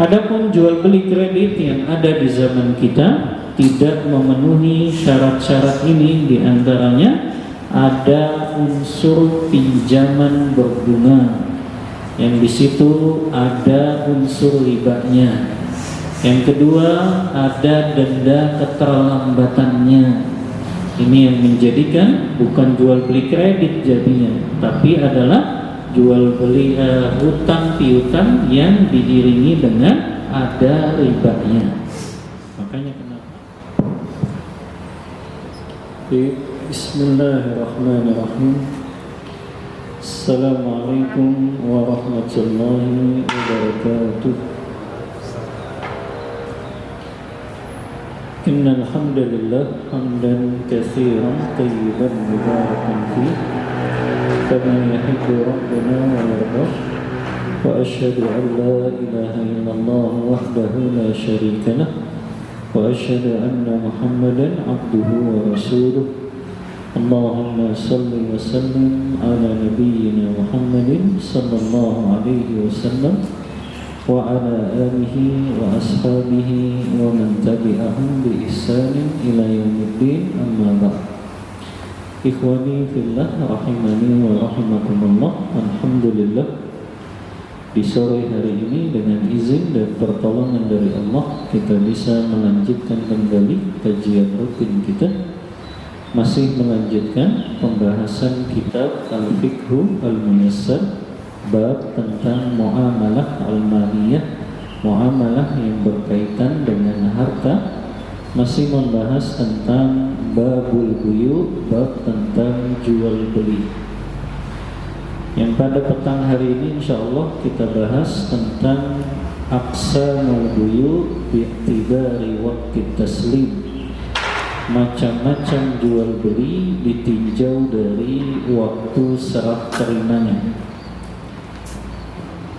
Adapun jual beli kredit yang ada di zaman kita tidak memenuhi syarat-syarat ini, diantaranya ada unsur pinjaman berbunga, yang di situ ada unsur ribanya. Yang kedua ada denda keterlambatannya. Ini yang menjadikan bukan jual beli kredit jadinya, tapi adalah jual beli hutang piutang yang diiringi dengan ada ribanya. Makanya kenapa? Bismillahirrahmanirrahim. Assalamualaikum warahmatullahi wabarakatuh. Innal hamdalillah hamdan katsiran tayyiban mubarakan fihi kama yuhibbu rabbuna wa yardah. Wa asyhadu an la ilaha illallah wahdahu la syarika lah wa asyhadu anna Muhammadan abduhu wa rasuluh. Allahumma salli wa sallim ala nabiyyina Muhammadin sallallahu alaihi wasallam wa ala alihi wa ashabihi wa man tabi'ahum bi ihsanin ila yaumiddin, amma ba'd. Ikhwani fillah rahimani wa rahimakumullah. Alhamdulillah, di sore hari ini dengan izin dan pertolongan dari Allah kita bisa melanjutkan kembali kajian rutin kita, masih melanjutkan pembahasan kitab Al-Fiqhu Al-Muyassar, bab tentang muamalah al-maliyah, muamalah yang berkaitan dengan harta, masih membahas tentang babul buyu, bab tentang jual beli. Yang pada petang hari ini insyaallah kita bahas tentang aqsamul buyu bi'tibari waqti taslim, macam-macam jual beli ditinjau dari waktu serah terimanya.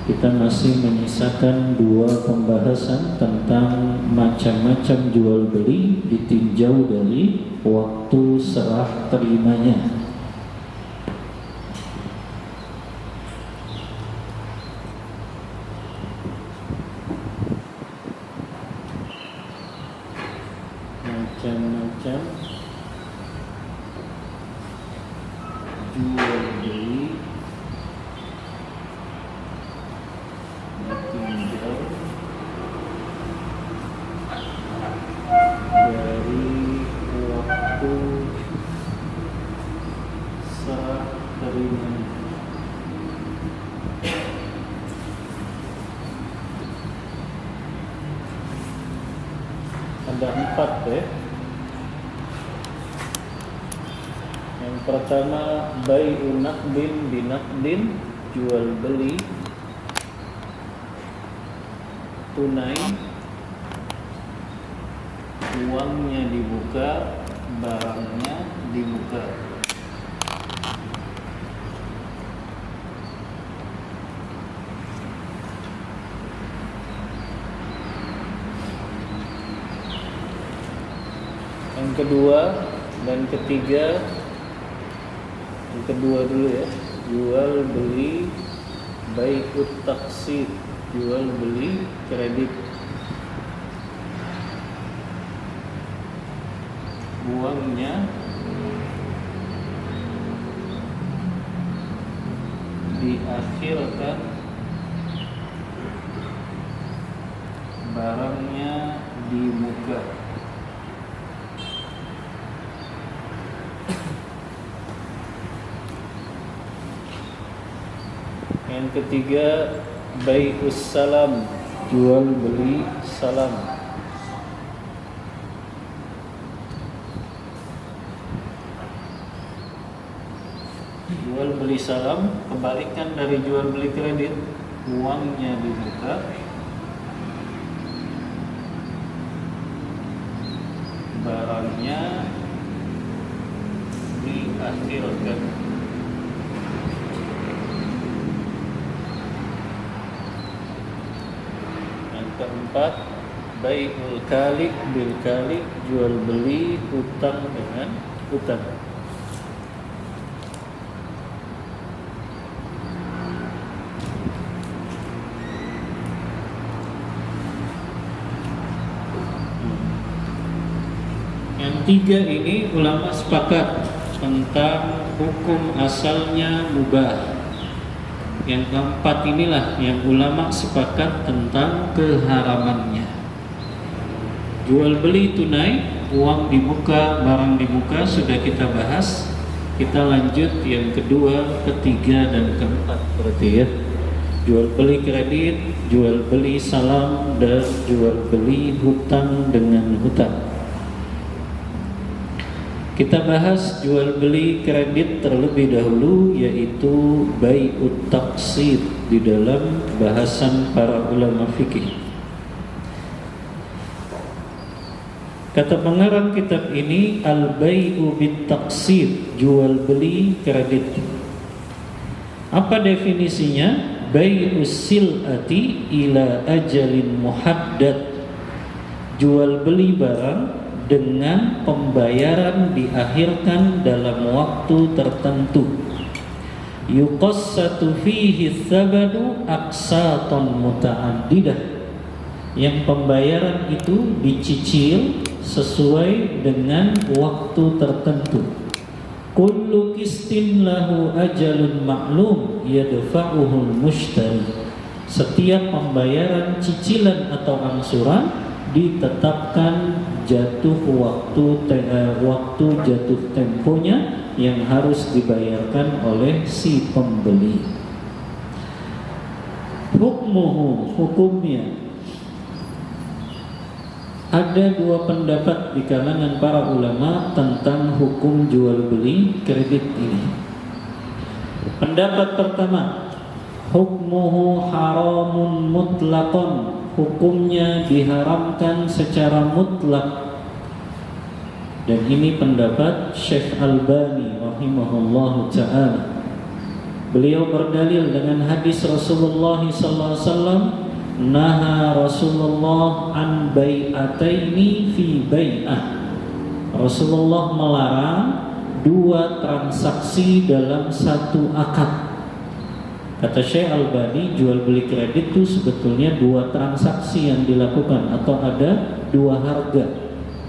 Kita masih menyisakan dua pembahasan tentang macam-macam jual beli ditinjau dari waktu serah terimanya. Macam-macam jual beli ditinjau dari waktu serah terimanya. Ada 4 ya. Yang pertama bai'un naqdin binaqdin, jual beli tunai, uangnya dibuka, barangnya dibuka. Yang kedua dan ketiga, yang kedua dulu ya, jual beli bai'ut taqsid, jual beli kredit, uangnya diakhirkan, barangnya dibuka. Yang ketiga bai'us salam, jual beli salam. Jual beli salam kebalikan dari jual beli kredit, uangnya dibuka, barangnya diakhirkan. Keempat, bai'ul kalik bil kalik, jual beli hutang dengan hutang. Yang tiga ini ulama sepakat tentang hukum asalnya mubah. Yang keempat inilah yang ulama sepakat tentang keharamannya. Jual beli tunai, uang di muka, barang di muka sudah kita bahas. Kita lanjut yang kedua, ketiga, dan keempat berarti ya. Jual beli kredit, jual beli salam, dan jual beli hutang dengan hutang. Kita bahas jual beli kredit terlebih dahulu, yaitu bai'ut taqsid di dalam bahasan para ulama fikih. Kata pengarang kitab ini al-bai'u bit taqsid, jual beli kredit. Apa definisinya? Bai'us sil'ati ila ajalin muhaddad. Jual beli barang dengan pembayaran diakhirkan dalam waktu tertentu. Yuqassatu fihi tsabadu aqsatan muta'addidah. Yang pembayaran itu dicicil sesuai dengan waktu tertentu. Kullu qistin lahu ajalun ma'lum yadfa'uhul mushtari. Setiap pembayaran cicilan atau angsuran ditetapkan jatuh waktu jatuh temponya yang harus dibayarkan oleh si pembeli. Hukumnya ada dua pendapat di kalangan para ulama tentang hukum jual beli kredit ini. Pendapat pertama, hukmuhu haramun mutlaqan, hukumnya diharamkan secara mutlak. Dan ini pendapat Syekh Albani rahimahullahu ta'ala. Beliau berdalil dengan hadis Rasulullah SAW, naha Rasulullah an bai'ataini fi bai'ah. Rasulullah melarang dua transaksi dalam satu akad. Kata Syekh Albani, jual beli kredit itu sebetulnya dua transaksi yang dilakukan, atau ada dua harga.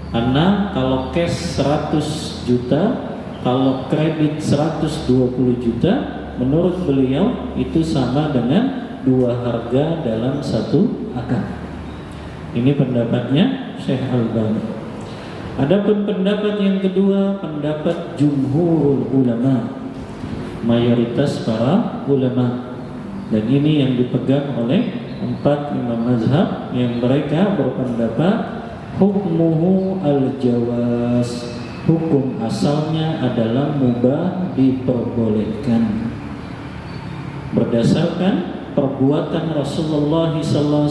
Karena kalau cash 100 juta, kalau kredit 120 juta, menurut beliau itu sama dengan dua harga dalam satu akad. Ini pendapatnya Syekh Albani. Adapun pendapat yang kedua, pendapat jumhurul ulama, mayoritas para ulama. Dan ini yang dipegang oleh 4 imam mazhab yang mereka berpendapat hukmuhu al-jawaz, hukum asalnya adalah mubah, diperbolehkan. Berdasarkan perbuatan Rasulullah SAW,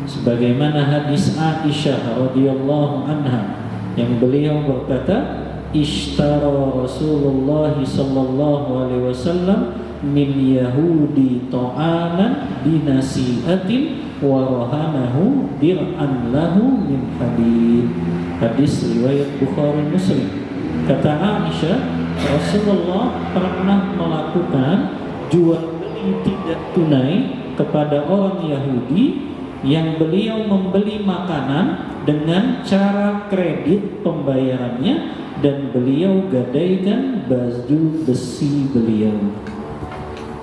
sebagaimana hadis Aisyah radhiyallahu anha yang beliau berkata, ishtara Rasulullah sallallahu alaihi wasallam min yahudi ta'aman binasi'atin wa rahanahu dir'an lahu min hadid. Hadis riwayat Bukhari Muslim. Kata Aisyah, Rasulullah pernah melakukan jual tidak tunai kepada orang Yahudi yang beliau membeli makanan dengan cara kredit pembayarannya, dan beliau gadaikan baju besi beliau.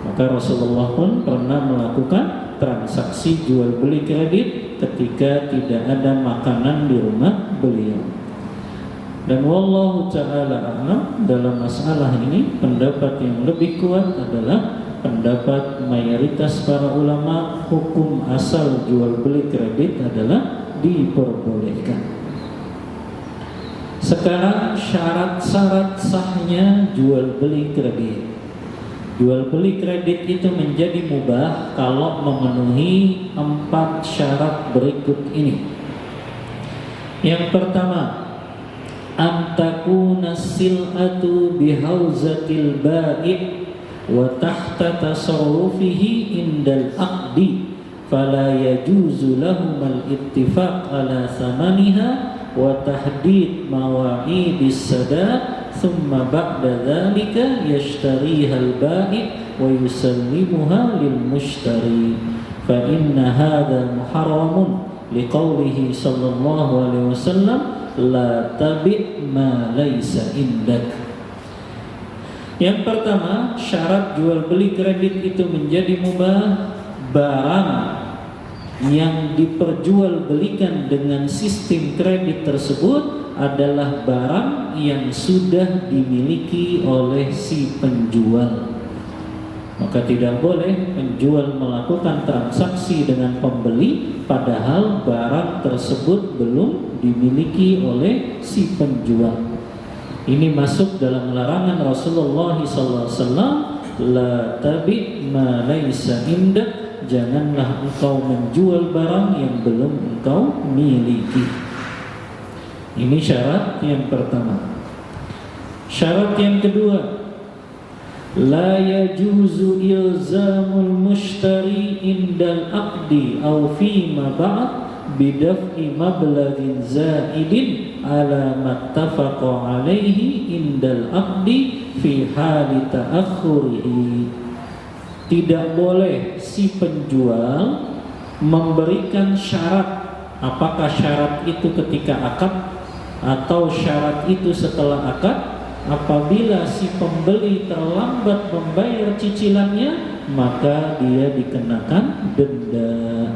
Maka Rasulullah pun pernah melakukan transaksi jual beli kredit ketika tidak ada makanan di rumah beliau. Dan wallahu ta'ala a'lam, dalam masalah ini pendapat yang lebih kuat adalah pendapat mayoritas para ulama, hukum asal jual beli kredit adalah diperbolehkan. Sekarang syarat-syarat sahnya jual beli kredit. Jual beli kredit itu menjadi mubah kalau memenuhi 4 syarat berikut ini. Yang pertama, antakuna sil'atu bihauzatil ba'i wa tahta tasarrufihi indal aqdi fala yajuzu lahum al-ittifaq ala thamaniha wa tahdid mawa'idis sadaq thumma ba'da dhalika yashtariha al-ba'i wa yusallimuha lil mushtari fa inna hadha muharramun liqaulihi sallallahu alaihi wasallam la tabi' ma laysa indak. Yang pertama, syarat jual beli kredit itu menjadi mubah, barang yang diperjualbelikan dengan sistem kredit tersebut adalah barang yang sudah dimiliki oleh si penjual. Maka tidak boleh penjual melakukan transaksi dengan pembeli padahal barang tersebut belum dimiliki oleh si penjual. Ini masuk dalam larangan Rasulullah SAW, la tabi' ma laysa indak, janganlah engkau menjual barang yang belum engkau miliki. Ini syarat yang pertama. Syarat yang kedua, la yajuzu ilzamul mushtari indal aqdi aw fima ba'd bidaf'i mablaghin zaidin ala mattafaqa alaihi indal aqdi fi hali ta'akhurihi. Tidak boleh si penjual memberikan syarat, apakah syarat itu ketika akad atau syarat itu setelah akad. Apabila si pembeli terlambat membayar cicilannya, maka dia dikenakan denda.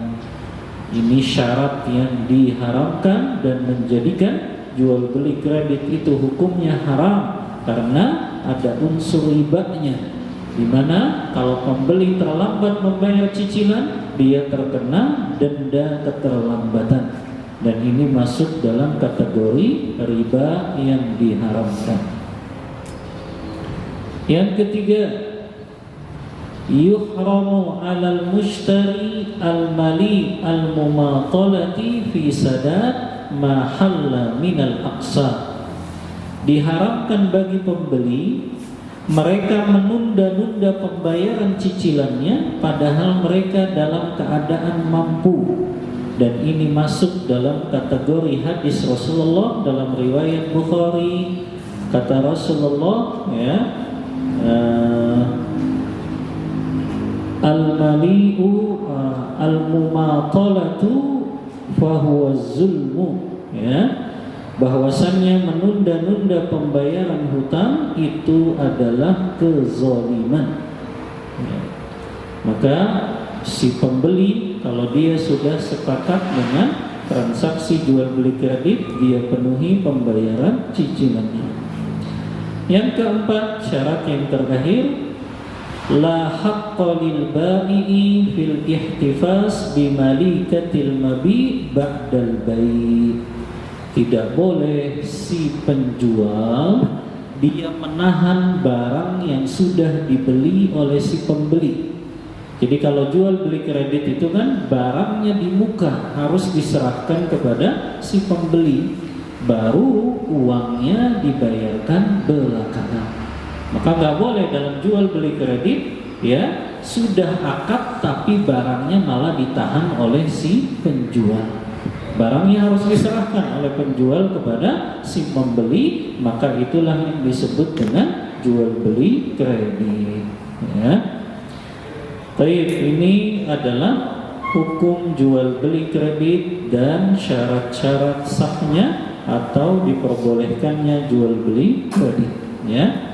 Ini syarat yang diharamkan dan menjadikan jual beli kredit itu hukumnya haram karena ada unsur ribanya, di mana kalau pembeli terlambat membayar cicilan, dia terkena denda keterlambatan, dan ini masuk dalam kategori riba yang diharamkan. Yang ketiga, yuhramu 'alal mushtari al-mali al-mumatalati fi sadad ma halla minal aqsa. Diharamkan bagi pembeli mereka menunda-nunda pembayaran cicilannya padahal mereka dalam keadaan mampu, dan ini masuk dalam kategori hadis Rasulullah dalam riwayat Bukhari. Kata Rasulullah, ya, al-mali'u al-mumatalatu fahuwa zulmu, ya, bahwasannya menunda-nunda pembayaran hutang itu adalah kezaliman, ya. Maka si pembeli kalau dia sudah sepakat dengan transaksi jual beli kredit, dia penuhi pembayaran cicilannya. Yang keempat, syarat yang terakhir, la haqqa lil bai'i fil ihtifaz bi malikatil mabi' ba'dal bai'. Tidak boleh si penjual dia menahan barang yang sudah dibeli oleh si pembeli. Jadi kalau jual beli kredit itu kan barangnya di muka harus diserahkan kepada si pembeli, baru uangnya dibayarkan belakangan. Maka nggak boleh dalam jual beli kredit, ya, sudah akad tapi barangnya malah ditahan oleh si penjual. Barangnya harus diserahkan oleh penjual kepada si pembeli, maka itulah yang disebut dengan jual beli kredit, ya. Baik, ini adalah hukum jual beli kredit dan syarat-syarat sahnya atau diperbolehkannya jual beli kredit, ya.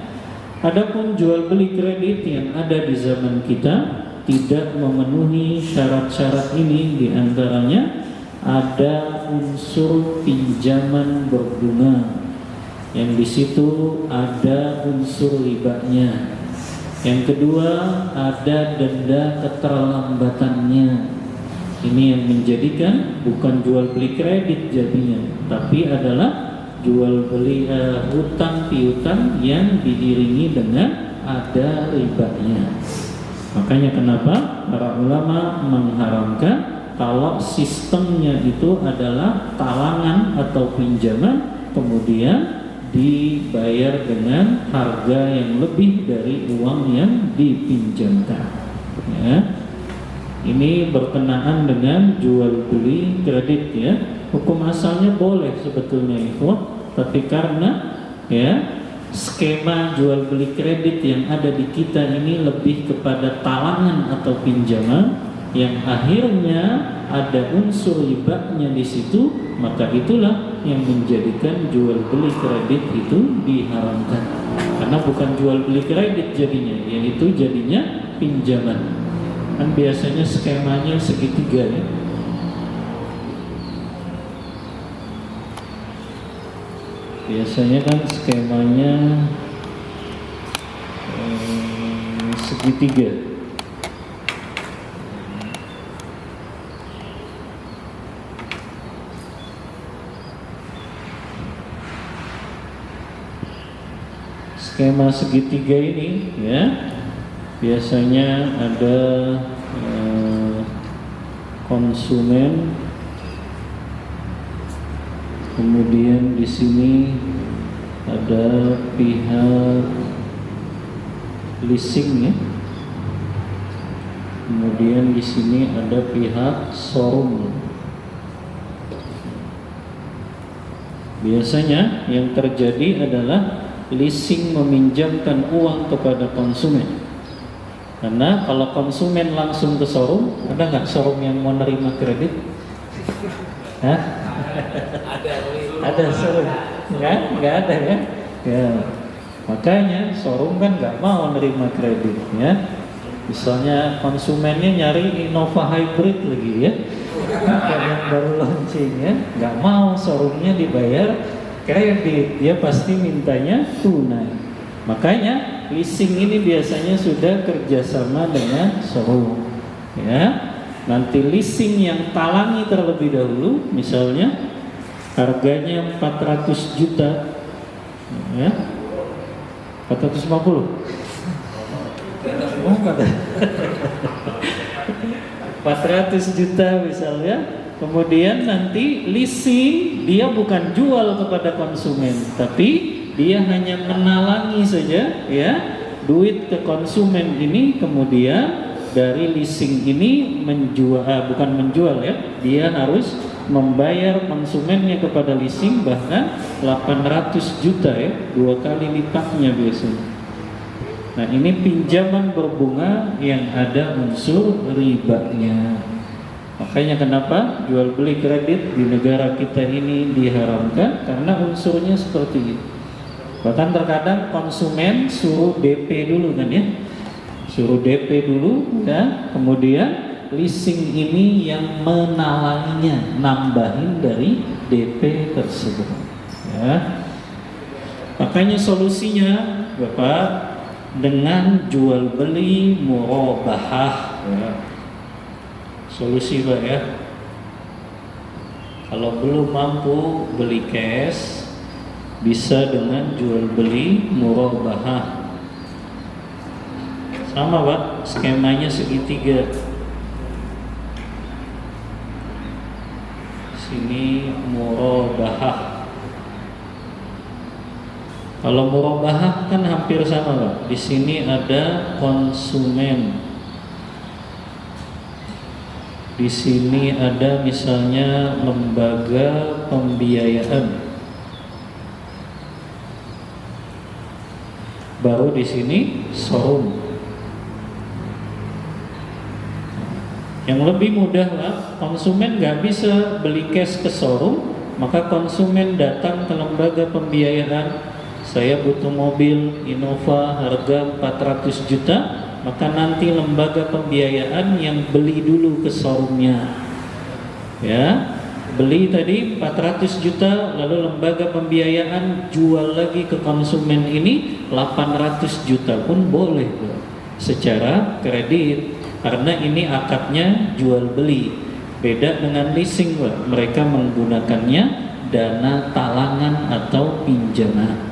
Adapun jual beli kredit yang ada di zaman kita tidak memenuhi syarat-syarat ini, diantaranya ada unsur pinjaman berbunga, yang di situ ada unsur ribanya. Yang kedua, ada denda keterlambatannya. Ini yang menjadikan bukan jual beli kredit jadinya, tapi adalah jual beli hutang piutang yang diiringi dengan ada ribanya. Makanya kenapa para ulama mengharamkan kalau sistemnya itu adalah talangan atau pinjaman, kemudian dibayar dengan harga yang lebih dari uang yang dipinjamkan, ya. Ini berkenaan dengan jual beli kredit, ya. Hukum asalnya boleh sebetulnya itu, tapi karena, ya, skema jual beli kredit yang ada di kita ini lebih kepada talangan atau pinjaman, yang akhirnya ada unsur ribanya di situ, maka itulah yang menjadikan jual beli kredit itu diharamkan. Karena bukan jual beli kredit jadinya, yaitu jadinya pinjaman. Kan biasanya skemanya segitiga ya. Biasanya kan skemanya segitiga. Skema segitiga ini ya, biasanya ada konsumen, kemudian di sini ada pihak leasing ya, kemudian di sini ada pihak showroom. Biasanya yang terjadi adalah leasing meminjamkan uang kepada konsumen. Karena kalau konsumen langsung ke showroom, ada nggak showroom yang mau nerima kredit? Hah? Ada showroom? Nggak ada ya? Ya. Makanya showroom kan nggak mau nerima kredit ya. Misalnya konsumennya nyari Innova Hybrid lagi ya, yang baru launching ya, nggak mau showroomnya dibayar kredit, dia pasti mintanya tunai. Makanya leasing ini biasanya sudah kerjasama dengan showroom ya. Nanti leasing yang talangi terlebih dahulu, misalnya harganya 400 juta ya, 450 400 juta misalnya. Kemudian nanti leasing dia bukan jual kepada konsumen, tapi dia hanya menalangi saja ya duit ke konsumen ini. Kemudian dari leasing ini bukan menjual ya, dia harus membayar konsumennya kepada leasing bahkan 800 juta ya, 2 kali lipatnya biasanya. Nah ini pinjaman berbunga yang ada unsur ribanya. Makanya kenapa jual beli kredit di negara kita ini diharamkan, karena unsurnya seperti itu. Bahkan terkadang konsumen suruh DP dulu kan ya, suruh DP dulu ya, kemudian leasing ini yang menalanginya, nambahin dari DP tersebut ya. Makanya solusinya Bapak dengan jual beli murabahah ya. Solusi Pak ya, kalau belum mampu beli cash, bisa dengan jual beli murabahah. Sama Pak, skemanya segitiga. Sini murabahah. Kalau murabahah kan hampir sama Pak. Di sini ada konsumen. Di sini ada misalnya lembaga pembiayaan. Baru di sini showroom. Yang lebih mudah lah, konsumen nggak bisa beli cash ke showroom, maka konsumen datang ke lembaga pembiayaan. Saya butuh mobil Innova harga 400 juta. Maka nanti lembaga pembiayaan yang beli dulu ke showroomnya ya, beli tadi 400 juta, lalu lembaga pembiayaan jual lagi ke konsumen ini 800 juta pun boleh secara kredit, karena ini akadnya jual beli. Beda dengan leasing Pak, mereka menggunakannya dana talangan atau pinjaman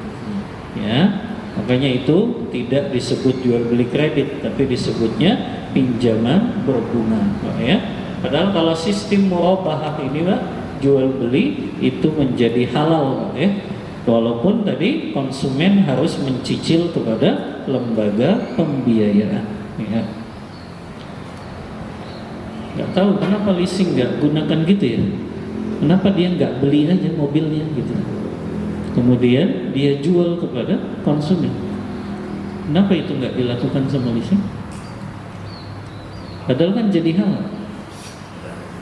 ya. Makanya itu tidak disebut jual beli kredit, tapi disebutnya pinjaman berbunga ya. Padahal kalau sistem murabahah ini Pak, jual beli itu menjadi halal ya. Walaupun tadi konsumen harus mencicil kepada lembaga pembiayaan ya. Nggak tahu kenapa leasing nggak gunakan gitu ya. Kenapa dia nggak beli aja mobilnya gitu, kemudian dia jual kepada konsumen? Kenapa itu nggak dilakukan sama leasing? Padahal kan jadi halal.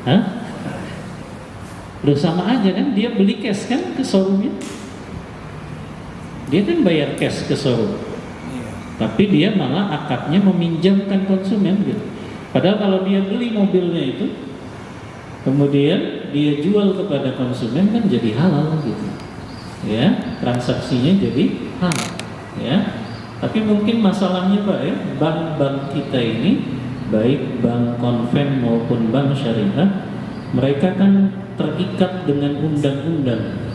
Hah? Udah sama aja kan, dia beli cash kan ke showroomnya. Dia kan bayar cash ke showroom, tapi dia malah akadnya meminjamkan konsumen gitu. Padahal kalau dia beli mobilnya itu, kemudian dia jual kepada konsumen kan jadi halal gitu. Ya, transaksinya jadi halal. Ya, tapi mungkin masalahnya Pak ya, bank-bank kita ini, baik bank konven maupun bank syariah, mereka kan terikat dengan undang-undang.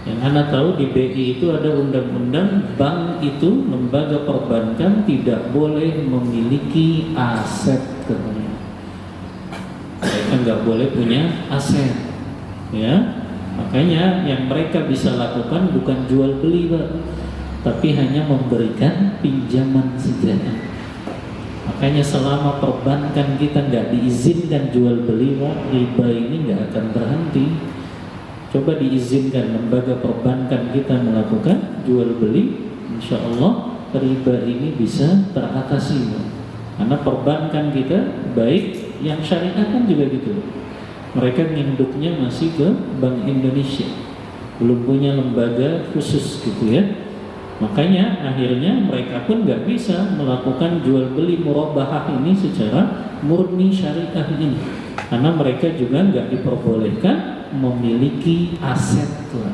Yang Anda tahu di BI itu ada undang-undang, bank itu, lembaga perbankan tidak boleh memiliki aset katanya. Mereka nggak boleh punya aset, ya. Makanya yang mereka bisa lakukan bukan jual beli Pak, tapi hanya memberikan pinjaman saja. Makanya selama perbankan kita nggak diizinkan jual beli Pak, riba ini nggak akan berhenti. Coba diizinkan lembaga perbankan kita melakukan jual beli, insya Allah riba ini bisa teratasi. Karena perbankan kita baik yang syariah kan juga gitu. Mereka nginduknya masih ke Bank Indonesia, belum punya lembaga khusus gitu ya. Makanya akhirnya mereka pun nggak bisa melakukan jual beli murabahah ini secara murni syariah ini, karena mereka juga nggak diperbolehkan memiliki aset Tuhan.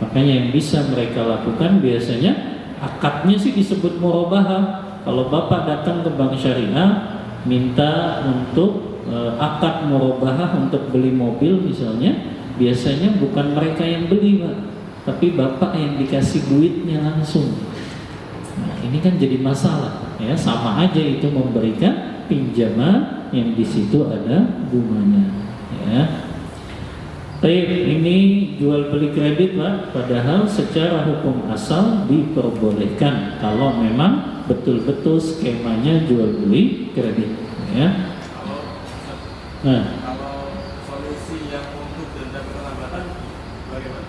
Makanya yang bisa mereka lakukan biasanya akadnya sih disebut murabahah. Kalau Bapak datang ke bank syariah minta untuk akad murabahah untuk beli mobil misalnya, biasanya bukan mereka yang beli Pak, tapi Bapak yang dikasih duitnya langsung. Nah, ini kan jadi masalah ya, sama aja itu memberikan pinjaman yang di situ ada bunganya ya. Baik, ini jual beli kredit Pak, padahal secara hukum asal diperbolehkan kalau memang betul-betul skemanya jual beli kredit ya. Nah, kalau solusi yang untuk denda keterlambatan bagaimana?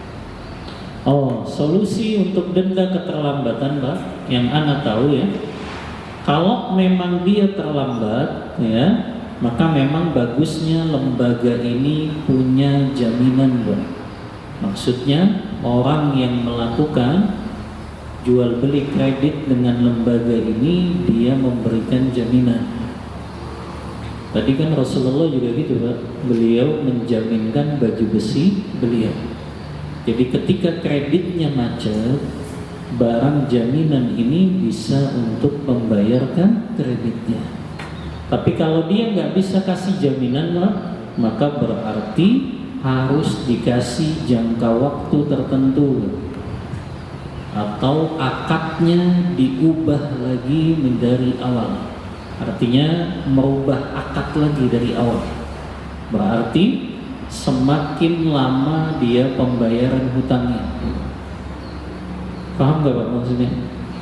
oh, solusi untuk denda keterlambatan Pak, yang Anda tahu ya, kalau memang dia terlambat ya, maka memang bagusnya lembaga ini punya jaminan Pak. Maksudnya orang yang melakukan jual beli kredit dengan lembaga ini, dia memberikan jaminan. Tadi kan Rasulullah juga gitu Pak, beliau menjaminkan baju besi beliau. Jadi ketika kreditnya macet, barang jaminan ini bisa untuk membayarkan kreditnya. Tapi kalau dia nggak bisa kasih jaminan Pak, maka berarti harus dikasih jangka waktu tertentu atau akadnya diubah lagi dari awal. Artinya merubah akad lagi dari awal. Berarti semakin lama dia pembayaran hutangnya. Paham nggak Pak maksudnya?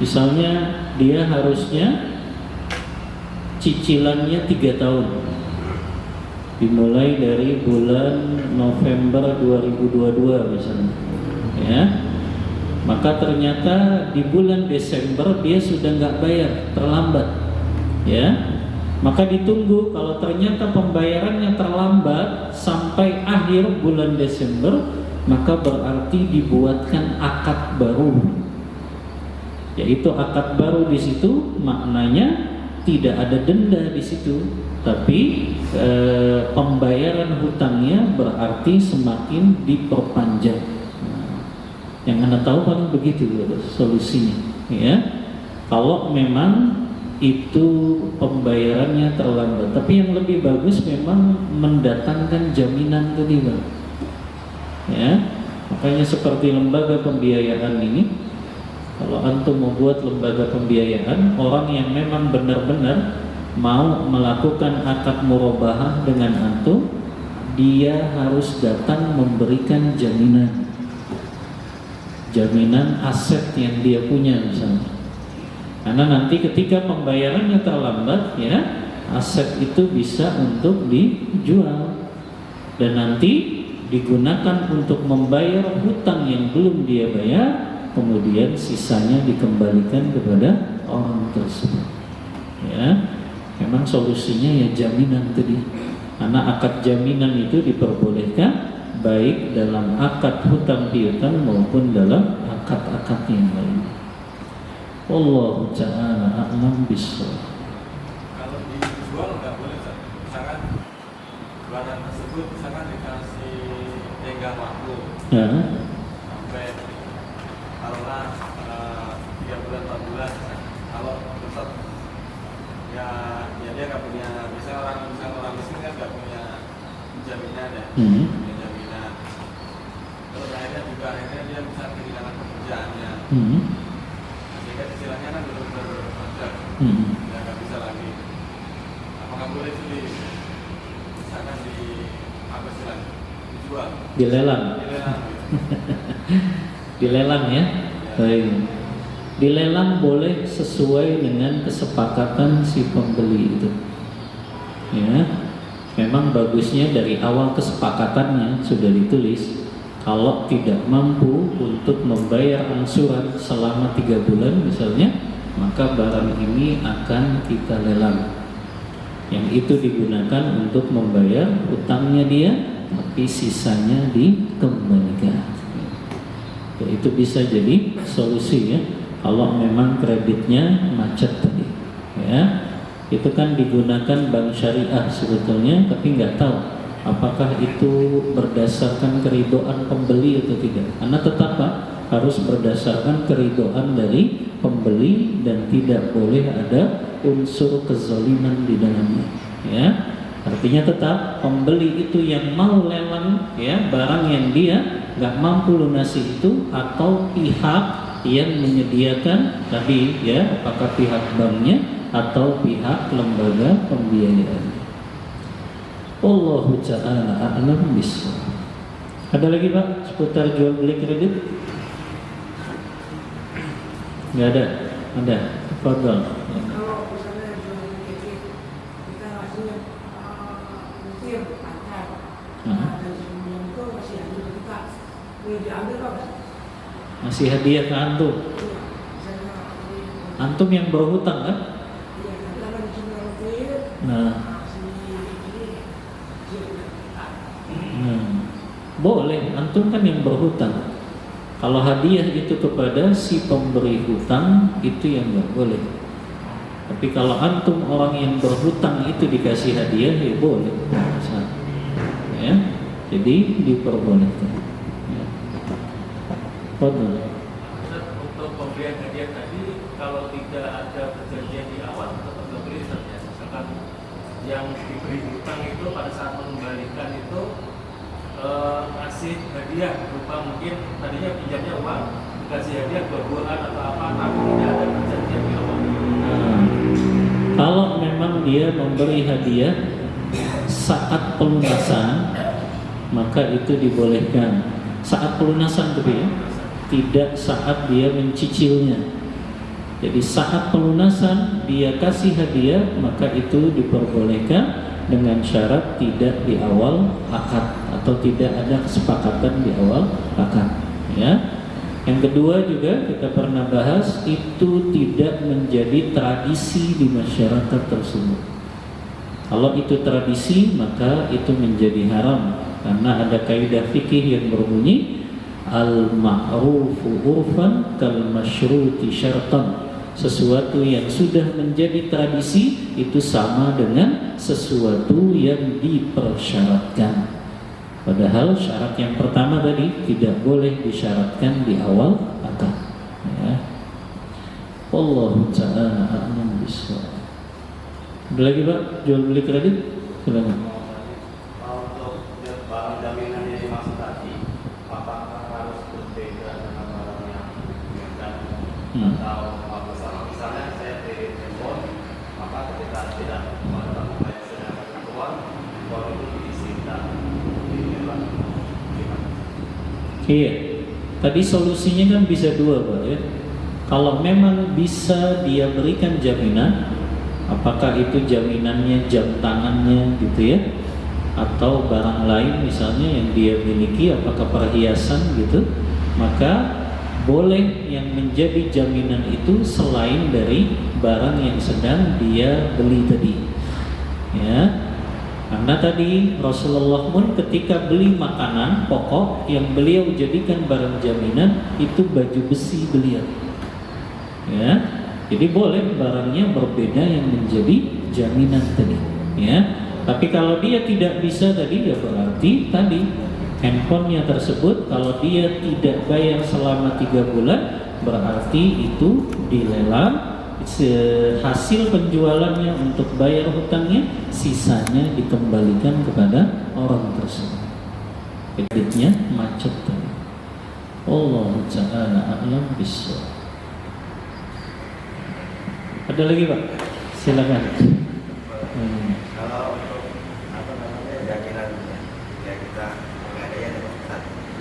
Misalnya dia harusnya cicilannya 3 tahun, dimulai dari bulan November 2022 misalnya ya, maka ternyata di bulan Desember dia sudah nggak bayar, terlambat ya, maka ditunggu. Kalau ternyata pembayarannya terlambat sampai akhir bulan Desember, maka berarti dibuatkan akad baru, yaitu akad baru. Di situ maknanya tidak ada denda di situ, tapi pembayaran hutangnya berarti semakin diperpanjang. Yang Anda tahu paling begitu solusinya ya. Kalau memang itu pembayarannya terlambat, tapi yang lebih bagus memang mendatangkan jaminan tadi Pak ya. Makanya seperti lembaga pembiayaan ini, kalau antum membuat lembaga pembiayaan, orang yang memang benar-benar mau melakukan akad murabahah dengan antum, dia harus datang memberikan jaminan aset yang dia punya misalnya. Karena nanti ketika pembayarannya terlambat ya, aset itu bisa untuk dijual dan nanti digunakan untuk membayar hutang yang belum dia bayar, kemudian sisanya dikembalikan kepada orang tersebut ya. Memang solusinya ya jaminan tadi. Karena akad jaminan itu diperbolehkan baik dalam akad hutang piutang maupun dalam akad-akad yang lain. Wallahu ta'ala a'lam bishawab. Kalau dijual nggak boleh, misalkan barang tersebut misalkan dikasih tenggang waktu Ya. sampai taruhlah 3 bulan 4 bulan. Kalau tetap ya dia nggak punya, misalnya orang miskin kan nggak punya jaminan ya, punya jaminan. Terus akhirnya dia bisa kehilangan pekerjaannya. Sehingga istilahnya kan benar-benar macet, ya nggak bisa lagi. Apakah boleh itu misalkan apa istilahnya, dijual? Dilelang. Dilelang ya. Baik. Dilelang boleh sesuai dengan kesepakatan si pembeli itu. Ya. Memang bagusnya dari awal kesepakatannya sudah ditulis, kalau tidak mampu untuk membayar angsuran selama 3 bulan misalnya, maka barang ini akan kita lelang. Yang itu digunakan untuk membayar utangnya dia, tapi sisanya dikembalikan. Itu bisa jadi solusi ya. Kalau memang kreditnya macet tadi, ya, itu kan digunakan bank syariah sebetulnya, tapi nggak tahu apakah itu berdasarkan keridoan pembeli atau tidak. Karena tetap harus berdasarkan keridoan dari pembeli dan tidak boleh ada unsur kezaliman di dalamnya. Ya, artinya tetap pembeli itu yang mau lelang ya barang yang dia nggak mampu lunasi itu, atau pihak yang menyediakan tadi ya, apakah pihak banknya atau pihak lembaga pembiayaan. Allahu ta'ala a'lam bishawab. Ada lagi Pak seputar jual beli kredit? Nggak ada? Ada? Fadhal. Kalau misalnya jual beli kredit, kita ngasih mungkin pacar, dan sebelum itu masih ada kita, boleh diambil Pak? Masih hadiah ke antum. Antum yang berhutang kan? Nah, boleh. Antum kan yang berhutang. Kalau hadiah itu kepada si pemberi hutang, itu yang nggak boleh. Tapi kalau antum orang yang berhutang itu dikasih hadiah, ya boleh. Ya, jadi diperbolehkan. Untuk pemberian hadiah tadi, kalau tidak ada perjanjian di awal tetap nggak boleh ya. Misalkan yang diberi hutang itu pada saat mengembalikan itu ngasih hadiah berupa mungkin tadinya pinjamnya uang, dikasih hadiah buah-buahan atau apa, tapi tidak ada perjanjian di awal. Kalau memang dia memberi hadiah saat pelunasan, maka itu dibolehkan. Saat pelunasan gitu ya, tidak saat dia mencicilnya. Jadi saat pelunasan dia kasih hadiah, maka itu diperbolehkan dengan syarat tidak di awal akad atau tidak ada kesepakatan di awal akad. Ya. Yang kedua juga kita pernah bahas, itu tidak menjadi tradisi di masyarakat tersebut. Kalau itu tradisi, maka itu menjadi haram, karena ada kaidah fikih yang berbunyi al-ma'rufu urfan kal masyruti syartan. Sesuatu yang sudah menjadi tradisi itu sama dengan sesuatu yang dipersyaratkan. Padahal syarat yang pertama tadi tidak boleh disyaratkan di awal akad. Ya. Wallahu ta'ala a'lam bishawab. Ada lagi Pak jual beli kredit? Silakan. Untuk barang jaminan yang dimaksud tadi, apakah harus berbeda dengan barang yang diinginkan atau misalnya saya beli handphone, maka ketika tidak membayar secara uang, uang itu disita. Iya, tadi solusinya kan bisa dua Pak ya. Kalau memang bisa dia berikan jaminan, apakah itu jaminannya jam tangannya gitu ya, atau barang lain misalnya yang dia miliki, apakah perhiasan gitu, maka boleh yang menjadi jaminan itu selain dari barang yang sedang dia beli tadi. Ya. Karena tadi Rasulullah pun ketika beli makanan pokok yang beliau jadikan barang jaminan itu baju besi beliau. Ya. Jadi boleh barangnya berbeda yang menjadi jaminan tadi. Ya. Tapi kalau dia tidak bisa tadi, ya berarti tadi handphonenya tersebut kalau dia tidak bayar selama 3 bulan, berarti itu dilelang, hasil penjualannya untuk bayar hutangnya, sisanya dikembalikan kepada orang tersebut. Kreditnya macet tadi. Allah Ta'ala a'lam bishawab. Ada lagi Pak? Silakan. Kalau untuk apa namanya jaminan ya kita pegadaian ya Pak.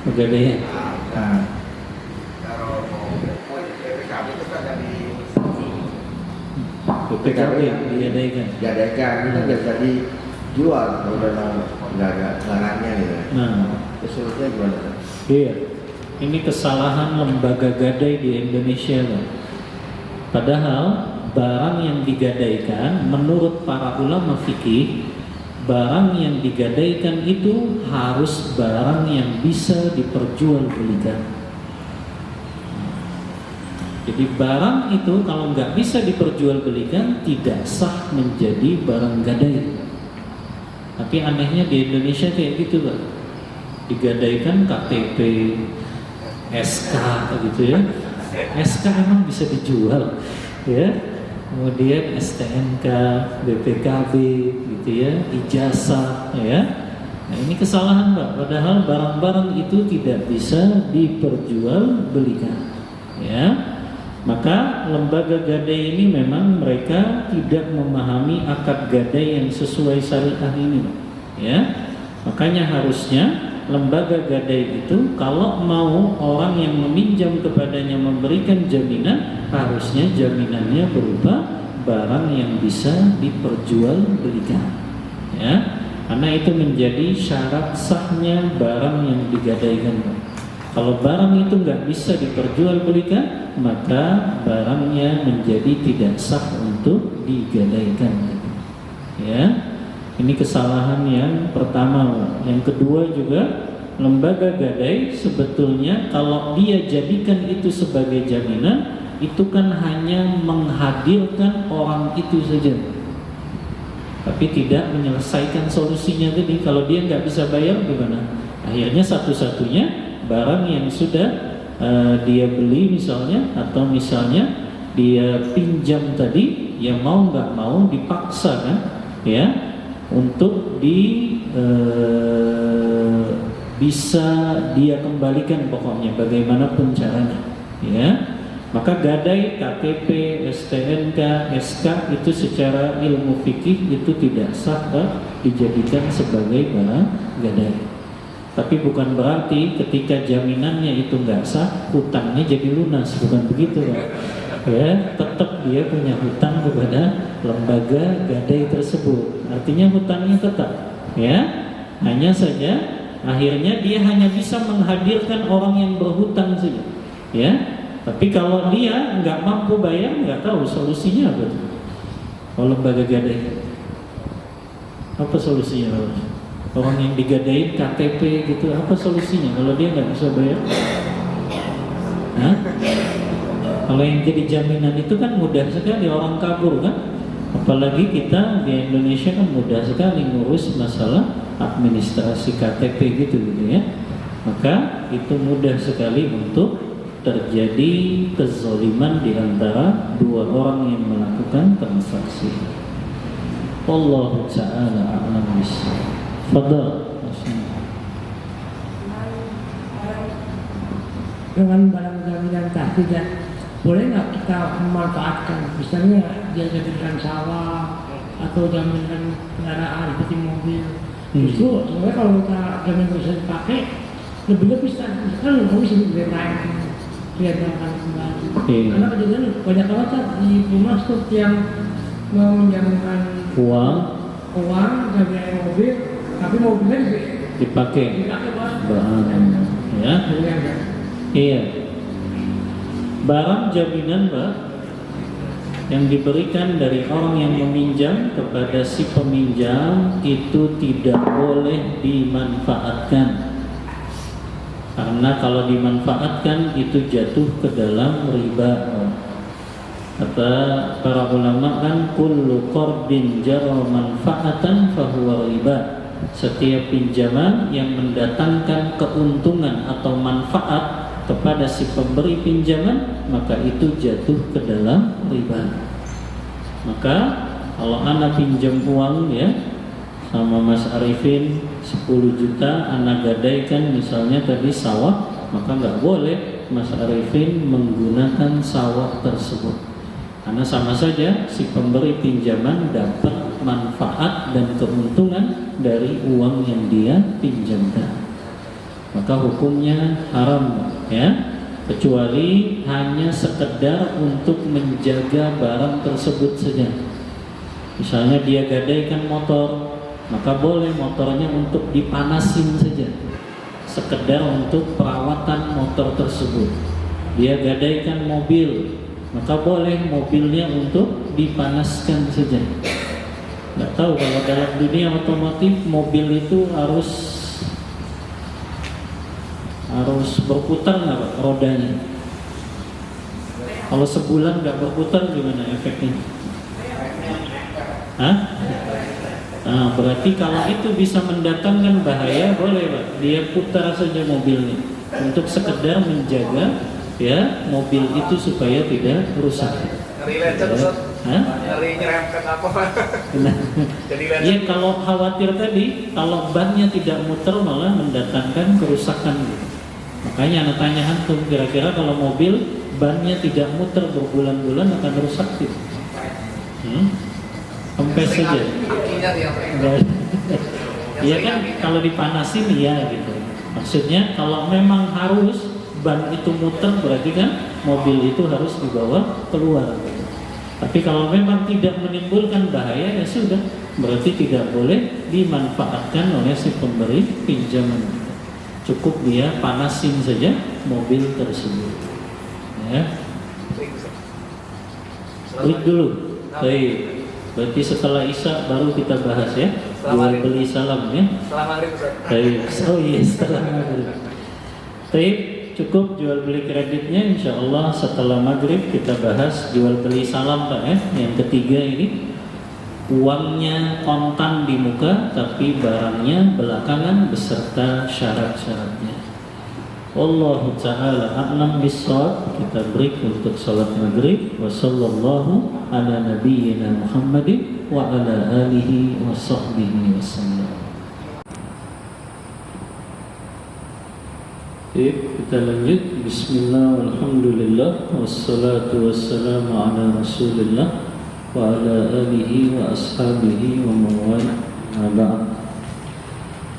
Pegadaian. Kalau mau PPKB itu kan dari PPKB digadaikan. digadaikan itu nggak bisa dijual kalau udah nggak larangnya gitu. Nah, Kesulitannya gimana? iya. Ini kesalahan lembaga gadai di Indonesia Pak. Padahal barang yang digadaikan menurut para ulama fikih, barang yang digadaikan itu harus barang yang bisa diperjualbelikan. Jadi barang itu kalau nggak bisa diperjualbelikan tidak sah menjadi barang gadai. Tapi anehnya di Indonesia kayak gitu Pak. Digadaikan KTP, SK gitu ya. SK emang bisa dijual ya. Kemudian STNK, BPKB gitu ya, ijazah ya. Nah ini kesalahan Pak. Padahal barang-barang itu tidak bisa diperjualbelikan ya. Maka lembaga gadai ini memang mereka tidak memahami akad gadai yang sesuai syariah ini, ya. Makanya harusnya lembaga gadai itu kalau mau orang yang meminjam kepadanya memberikan jaminan, harusnya jaminannya berupa barang yang bisa diperjualbelikan, ya. Karena itu menjadi syarat sahnya barang yang digadaikan. Kalau barang itu nggak bisa diperjualbelikan, maka barangnya menjadi tidak sah untuk digadaikan. Ya, ini kesalahan yang pertama. Yang kedua juga, lembaga gadai sebetulnya kalau dia jadikan itu sebagai jaminan, itu kan hanya menghadirkan orang itu saja, tapi tidak menyelesaikan solusinya tadi. Kalau dia nggak bisa bayar gimana? Akhirnya satu-satunya barang yang sudah dia beli misalnya, atau misalnya dia pinjam tadi, ya mau nggak mau dipaksa kan, ya, untuk bisa dia kembalikan pokoknya bagaimanapun caranya, ya. Maka gadai, KTP, STNK, SK itu secara ilmu fikih itu tidak sah dijadikan sebagai barang gadai. Tapi bukan berarti ketika jaminannya itu nggak sah, hutangnya jadi lunas, bukan begitu Pak. Ya, tetap dia punya hutang kepada lembaga gadai tersebut. Artinya hutangnya tetap, ya. Hanya saja akhirnya dia hanya bisa menghadirkan orang yang berhutang saja, ya. Tapi kalau dia nggak mampu bayar, nggak tahu solusinya apa tuh. Kalau lembaga gadai, apa solusinya Pak? Orang yang digadain KTP gitu, apa solusinya kalau dia nggak bisa bayar? Hah? Kalau yang jadi jaminan itu kan mudah sekali orang kabur kan? Apalagi kita di Indonesia kan mudah sekali ngurus masalah administrasi KTP gitu ya. Maka itu mudah sekali untuk terjadi kezaliman di antara dua orang yang melakukan transaksi. Wallahu ta'ala a'lam bishawab. Fadal. Dengan barang jaminan tadi ya, boleh nggak kita memanfaatkan, misalnya dia jadikan sawah atau jaminan kendaraan seperti mobil. Justru sebenarnya kalau kita jamin bisa dipakai, lebih bisa, misalkan nggak bisa diberikan diadakan kembali. Karena kejadian banyak banget di rumah tuh yang mau menjaminkan uang jaminan mobil, tapi mobilnya dipakai Pak. ya. Iya. Barang jaminan, Pak, yang diberikan dari orang yang meminjam kepada si peminjam itu tidak boleh dimanfaatkan. Karena kalau dimanfaatkan itu jatuh ke dalam riba. Kata para ulama kan kullu qardin jara manfaatan fahuwa riba. Setiap pinjaman yang mendatangkan keuntungan atau manfaat kepada si pemberi pinjaman, maka itu jatuh ke dalam riba. Maka kalau anak pinjam uang ya sama Mas Arifin 10 juta, anak gadaikan misalnya tadi sawah, maka nggak boleh Mas Arifin menggunakan sawah tersebut, karena sama saja si pemberi pinjaman dapat manfaat dan keuntungan dari uang yang dia pinjamkan, maka hukumnya haram ya, kecuali hanya sekedar untuk menjaga barang tersebut saja. Misalnya dia gadaikan motor, maka boleh motornya untuk dipanasin saja, sekedar untuk perawatan motor tersebut. Dia gadaikan mobil, maka boleh mobilnya untuk dipanaskan saja. Nggak tahu kalau dalam dunia otomotif mobil itu harus berputar nggak Pak rodanya? Kalau sebulan nggak berputar gimana efeknya? Hah? Nah, berarti kalau itu bisa mendatangkan bahaya, boleh Pak, dia putar saja mobilnya untuk sekedar menjaga ya mobil itu supaya tidak rusak. Ngeri lecet, Ustaz. Ngeri nyerempet apa? Jadi lecet. Iya, kalau khawatir tadi, kalau bannya tidak muter malah mendatangkan kerusakan gitu. Makanya anak tanya antum, kira-kira kalau mobil bannya tidak muter berbulan-bulan akan rusak gitu. Kempes saja. Akinya yang Iya kan, kalau dipanasin iya gitu. Maksudnya kalau memang harus ban itu muter, berarti kan mobil itu harus dibawa keluar gitu. Tapi kalau memang tidak menimbulkan bahaya ya sudah, berarti tidak boleh dimanfaatkan oleh si pemberi pinjaman. Cukup dia panasin saja mobil tersebut. Ya. Break dulu. Baik. Berarti setelah Isya baru kita bahas ya. Jual beli salam ya. Setelah maghrib, Ustaz. Baik. Oh iya, setelah maghrib. Baik, cukup jual beli kreditnya. Insya Allah setelah maghrib kita bahas jual beli salam Pak ya. Yang ketiga ini, uangnya kontan di muka tapi barangnya belakangan beserta syarat-syaratnya. Wallahu ta'ala a'lam bissawab. Kita break untuk salat maghrib. Wa sallallahu ala nabiyyina Muhammadin wa ala alihi wa sahbihi wasallam. Kita lanjut. Bismillah, alhamdulillah, wassalatu wassalamu ala rasulillah wa ala alihi wa ashabihi wa mawala.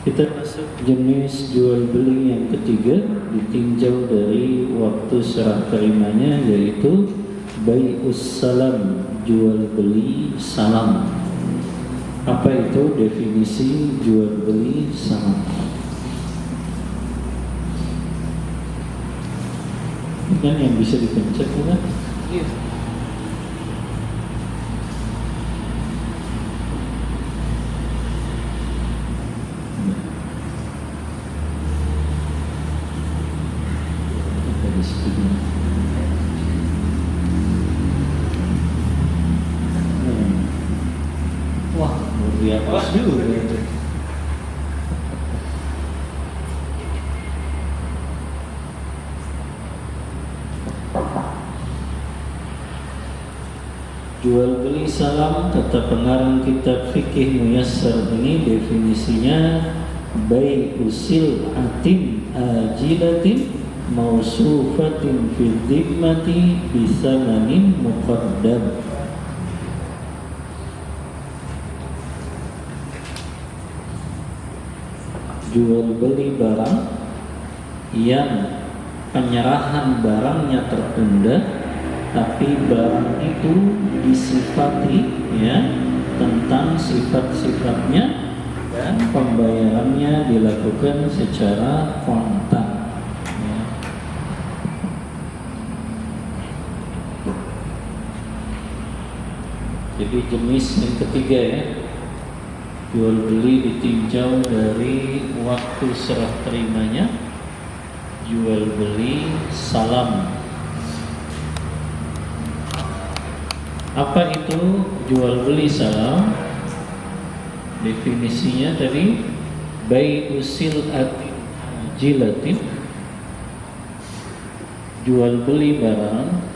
Kita masuk jenis jual beli yang ketiga, ditinjau dari waktu serah terimanya, yaitu bai'us salam, jual beli salam. Apa itu definisi jual beli salam? Ini kan yang bisa dipencet kan? Iya. Wah, di atas juga. Jual beli salam, kata pengarang kitab fikih Muyassar ini definisinya bai'usil atin ajilatin mausufatin fil dhimmati bisamanin muqaddam. Jual beli barang yang penyerahan barangnya tertunda, tapi barang itu disifati ya tentang sifat-sifatnya dan pembayarannya dilakukan secara kontan ya. Jadi jenis yang ketiga ya, jual beli ditinjau dari waktu serah terimanya, jual beli salam. Apa itu jual beli salam? Definisinya tadi bai'u sil'atin jilatin, jual beli barang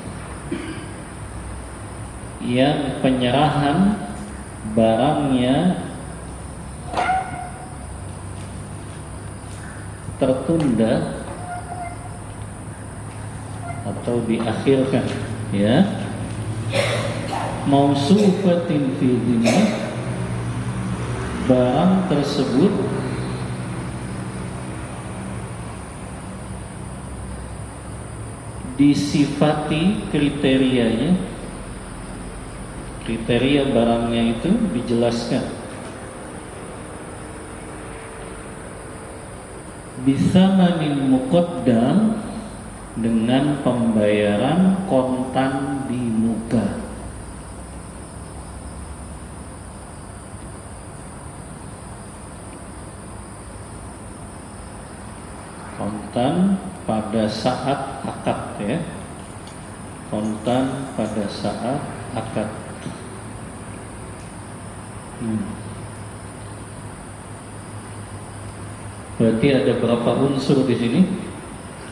yang penyerahan barangnya tertunda atau diakhirkan, ya. Mausufatin fi dhimmi, barang tersebut disifati kriterianya, kriteria barangnya itu dijelaskan. Bisamanin muqaddam, dengan pembayaran kontan di muka. Kontan pada saat akad, ya. Kontan pada saat akad. Berarti ada berapa unsur di sini?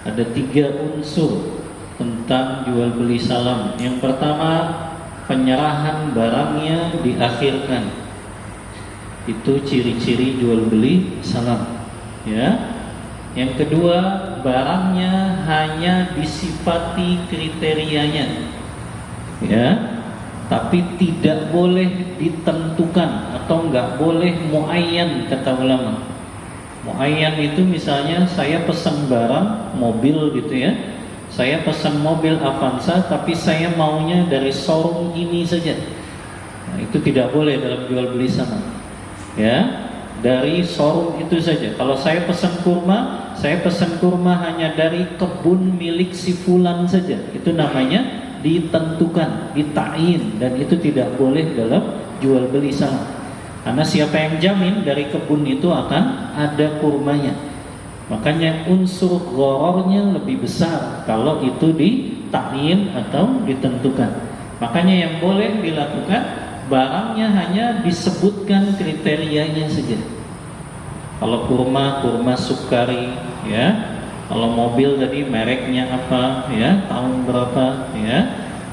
Ada 3 unsur tentang jual beli salam. Yang pertama, penyerahan barangnya diakhirkan. Itu ciri-ciri jual beli salam, ya. Yang kedua, barangnya hanya disifati kriterianya, ya, tapi tidak boleh ditentukan atau nggak boleh muayyan, kata ulama. Muayyan itu misalnya saya pesan barang mobil gitu ya, saya pesan mobil Avanza tapi saya maunya dari showroom ini saja. Nah, itu tidak boleh dalam jual beli salam, ya. Dari showroom itu saja. Kalau saya pesan kurma hanya dari kebun milik si fulan saja. Itu namanya ditentukan, ditain, dan itu tidak boleh dalam jual beli salam. Karena siapa yang jamin dari kebun itu akan ada kurmanya. Makanya unsur gharornya lebih besar kalau itu ditain atau ditentukan. Makanya yang boleh dilakukan, barangnya hanya disebutkan kriterianya saja. Kalau kurma sukari, ya. Kalau mobil tadi mereknya apa, ya, tahun berapa, ya.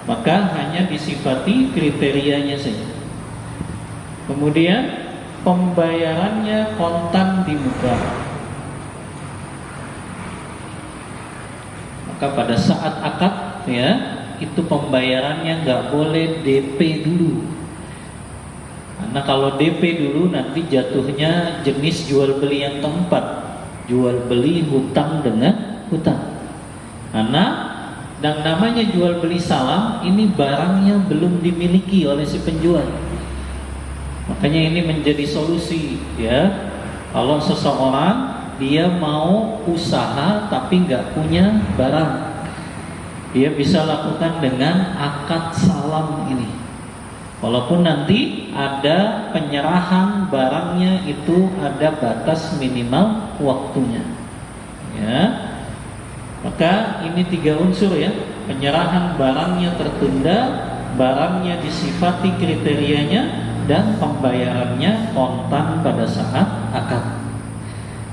Maka hanya disifati kriterianya saja. Kemudian pembayarannya kontan di muka. Maka pada saat akad, ya, itu pembayarannya nggak boleh DP dulu. Karena kalau DP dulu nanti jatuhnya jenis jual beli yang keempat, jual beli hutang dengan hutang. Karena yang namanya jual beli salam ini barangnya belum dimiliki oleh si penjual. Makanya ini menjadi solusi, ya. Kalau seseorang dia mau usaha tapi nggak punya barang, dia bisa lakukan dengan akad salam ini. Walaupun nanti ada penyerahan barangnya itu ada batas minimal waktunya, ya. Maka ini 3 unsur, ya. Penyerahan barangnya tertunda, barangnya disifati kriterianya, dan pembayarannya kontan pada saat akad.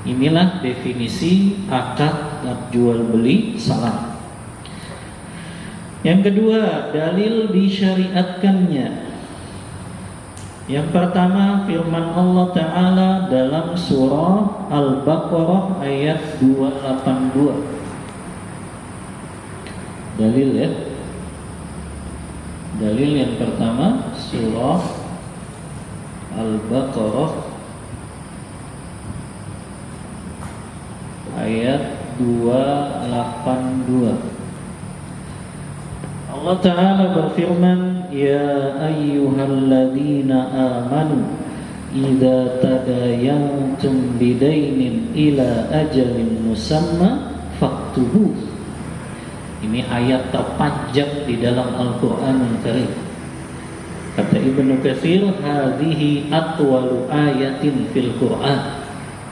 Inilah definisi akad jual beli salam. Yang kedua, dalil disyariatkannya. Yang pertama, firman Allah Ta'ala dalam surah Al-Baqarah ayat 282. Dalil, ya. Dalil yang pertama, surah Al-Baqarah ayat 282. Allah Ta'ala berfirman, ya ayyuhalladzina amanu idza tadayantum bidainin ila ajalin musamma faktubuh. Ini ayat terpanjang di dalam Al-Qur'an Al-Karim. Kata Ibnu Katsir, hadhihi atwalu ayatin fil Qur'an.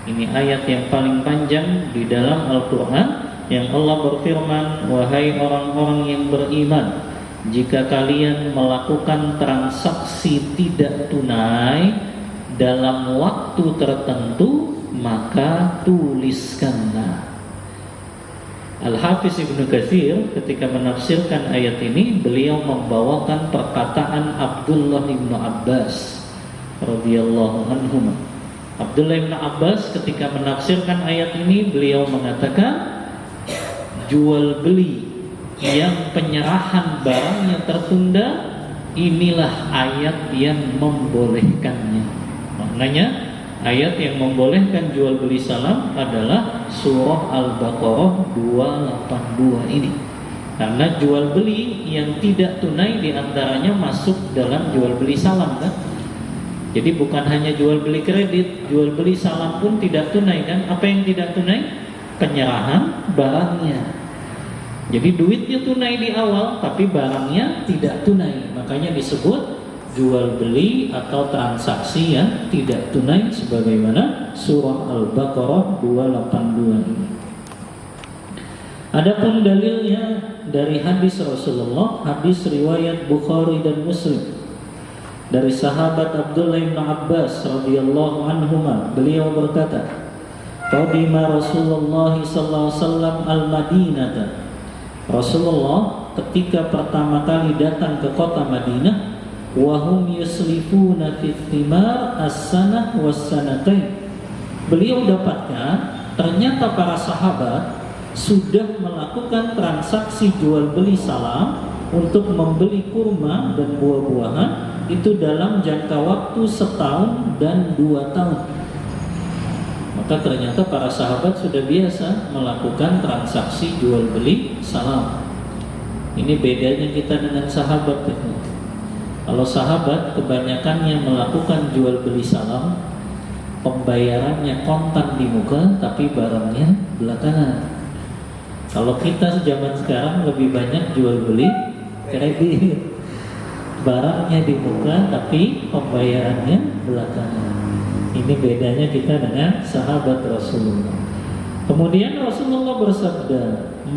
Ini ayat yang paling panjang di dalam Al-Qur'an, yang Allah berfirman, wahai orang-orang yang beriman, jika kalian melakukan transaksi tidak tunai dalam waktu tertentu, maka tuliskanlah. Al-Hafiz Ibnu Katsir ketika menafsirkan ayat ini, beliau membawakan perkataan Abdullah bin Abbas radhiyallahu anhu. Abdullah bin Abbas ketika menafsirkan ayat ini, beliau mengatakan, jual beli yang penyerahan barangnya tertunda, inilah ayat yang membolehkannya. Maknanya ayat yang membolehkan jual beli salam adalah surah Al-Baqarah 282 ini. Karena jual beli yang tidak tunai diantaranya masuk dalam jual beli salam kan. Jadi bukan hanya jual beli kredit, jual beli salam pun tidak tunai kan. Apa yang tidak tunai? Penyerahan barangnya. Jadi duitnya tunai di awal, tapi barangnya tidak tunai. Makanya disebut jual beli atau transaksi yang tidak tunai, sebagaimana surah Al-Baqarah 282 ini. Adapun dalilnya dari hadis Rasulullah, hadis riwayat Bukhari dan Muslim dari sahabat Abdullah bin Abbas radhiyallahu anhuma, beliau berkata, qadima Rasulullah sallallahu alaihi wasallam al-Madinata. Rasulullah ketika pertama kali datang ke kota Madinah, wahum yuslifuna fi thimar as-sanah was-sanatain. Beliau dapatkan ternyata para sahabat sudah melakukan transaksi jual beli salam untuk membeli kurma dan buah-buahan itu dalam jangka waktu 1 tahun dan 2 tahun. Maka ternyata para sahabat sudah biasa melakukan transaksi jual beli salam. Ini bedanya kita dengan sahabat itu. Kalau sahabat kebanyakan yang melakukan jual beli salam, pembayarannya kontan di muka, tapi barangnya belakangan. Kalau kita zaman sekarang lebih banyak jual beli kredit, barangnya di muka, tapi pembayarannya belakangan. Ini bedanya kita dengan sahabat Rasulullah. Kemudian Rasulullah bersabda,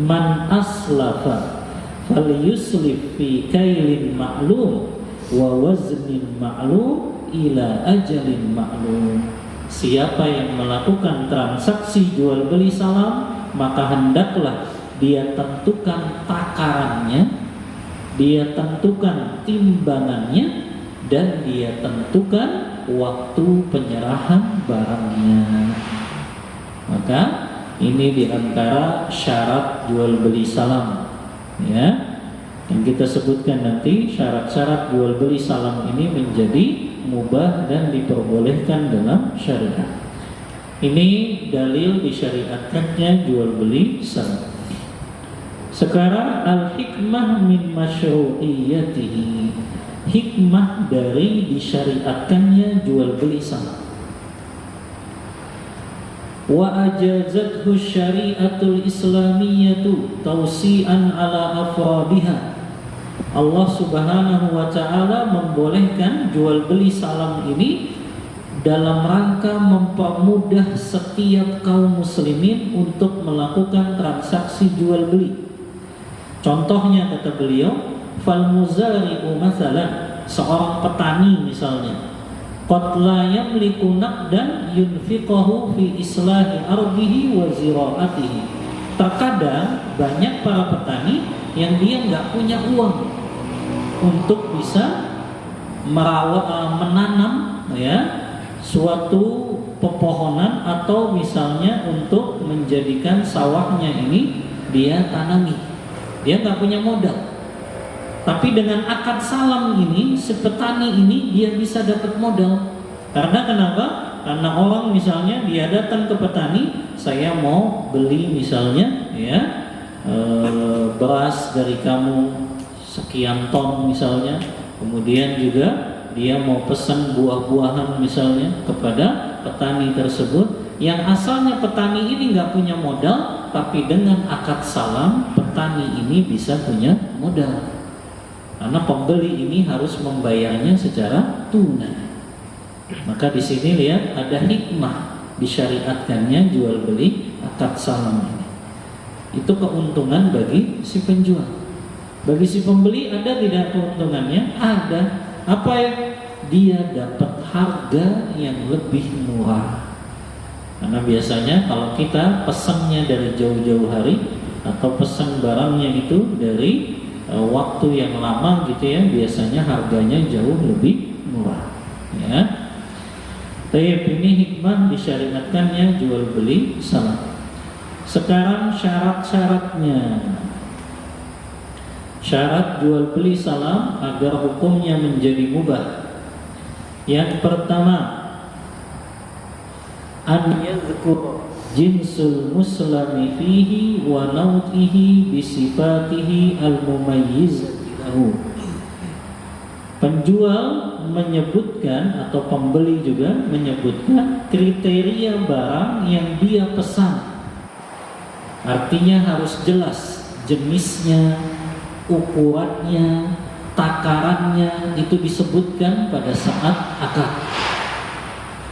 man aslafa falyuslif fi kailin ma'lum wa waznin ma'lum ila ajalin ma'lum. Siapa yang melakukan transaksi jual beli salam, maka hendaklah dia tentukan takarannya, dia tentukan timbangannya, dan dia tentukan waktu penyerahan barangnya. Maka ini diantara syarat jual beli salam, ya. Yang kita sebutkan nanti, syarat-syarat jual beli salam ini menjadi mubah dan diperbolehkan dalam syariat. Ini dalil disyariatkannya jual beli salam. Sekarang al-hikmah min masyru'iyyatihi, hikmah dari disyariatkannya jual beli salam. Wa ajazathu syari'atul islamiyyatu tawsi'an ala afradiha. Allah Subhanahu wa ta'ala membolehkan jual beli salam ini dalam rangka mempermudah setiap kaum muslimin untuk melakukan transaksi jual beli. Contohnya kata beliau, fal muzari'u masalan, seorang petani misalnya, qad la yamliku naqdan yunfiqahu fi islahi ardihi wa zira'atihi. Terkadang banyak para petani yang dia nggak punya uang untuk bisa menanam ya suatu pepohonan, atau misalnya untuk menjadikan sawahnya ini dia tanami. Dia nggak punya modal. Tapi dengan akad salam ini, si petani ini dia bisa dapat modal. Karena kenapa? Karena orang misalnya dia datang ke petani, saya mau beli misalnya ya beras dari kamu sekian ton misalnya. Kemudian juga dia mau pesan buah-buahan misalnya kepada petani tersebut, yang asalnya petani ini nggak punya modal, tapi dengan akad salam petani ini bisa punya modal. Karena pembeli ini harus membayarnya secara tunai. Maka di sini lihat ada hikmah disyariatkannya jual beli akad salam ini. Itu keuntungan bagi si penjual. Bagi si pembeli ada tidak keuntungannya? Ada. Apa ya? Dia dapat harga yang lebih murah. Karena biasanya kalau kita pesannya dari jauh-jauh hari atau pesan barangnya itu dari waktu yang lama gitu ya, biasanya harganya jauh lebih murah. Ya. Tapi ini hikmah disyariatkannya jual beli salam. Sekarang syarat-syaratnya. Syarat jual beli salam agar hukumnya menjadi mubah. Yang pertama, an yadhkur jinsul muslimi fihi wa naw'ihi bi sifatihi al-mumayyizati lahu. Penjual menyebutkan atau pembeli juga menyebutkan kriteria barang yang dia pesan. Artinya harus jelas jenisnya, ukurannya, takarannya, itu disebutkan pada saat akad.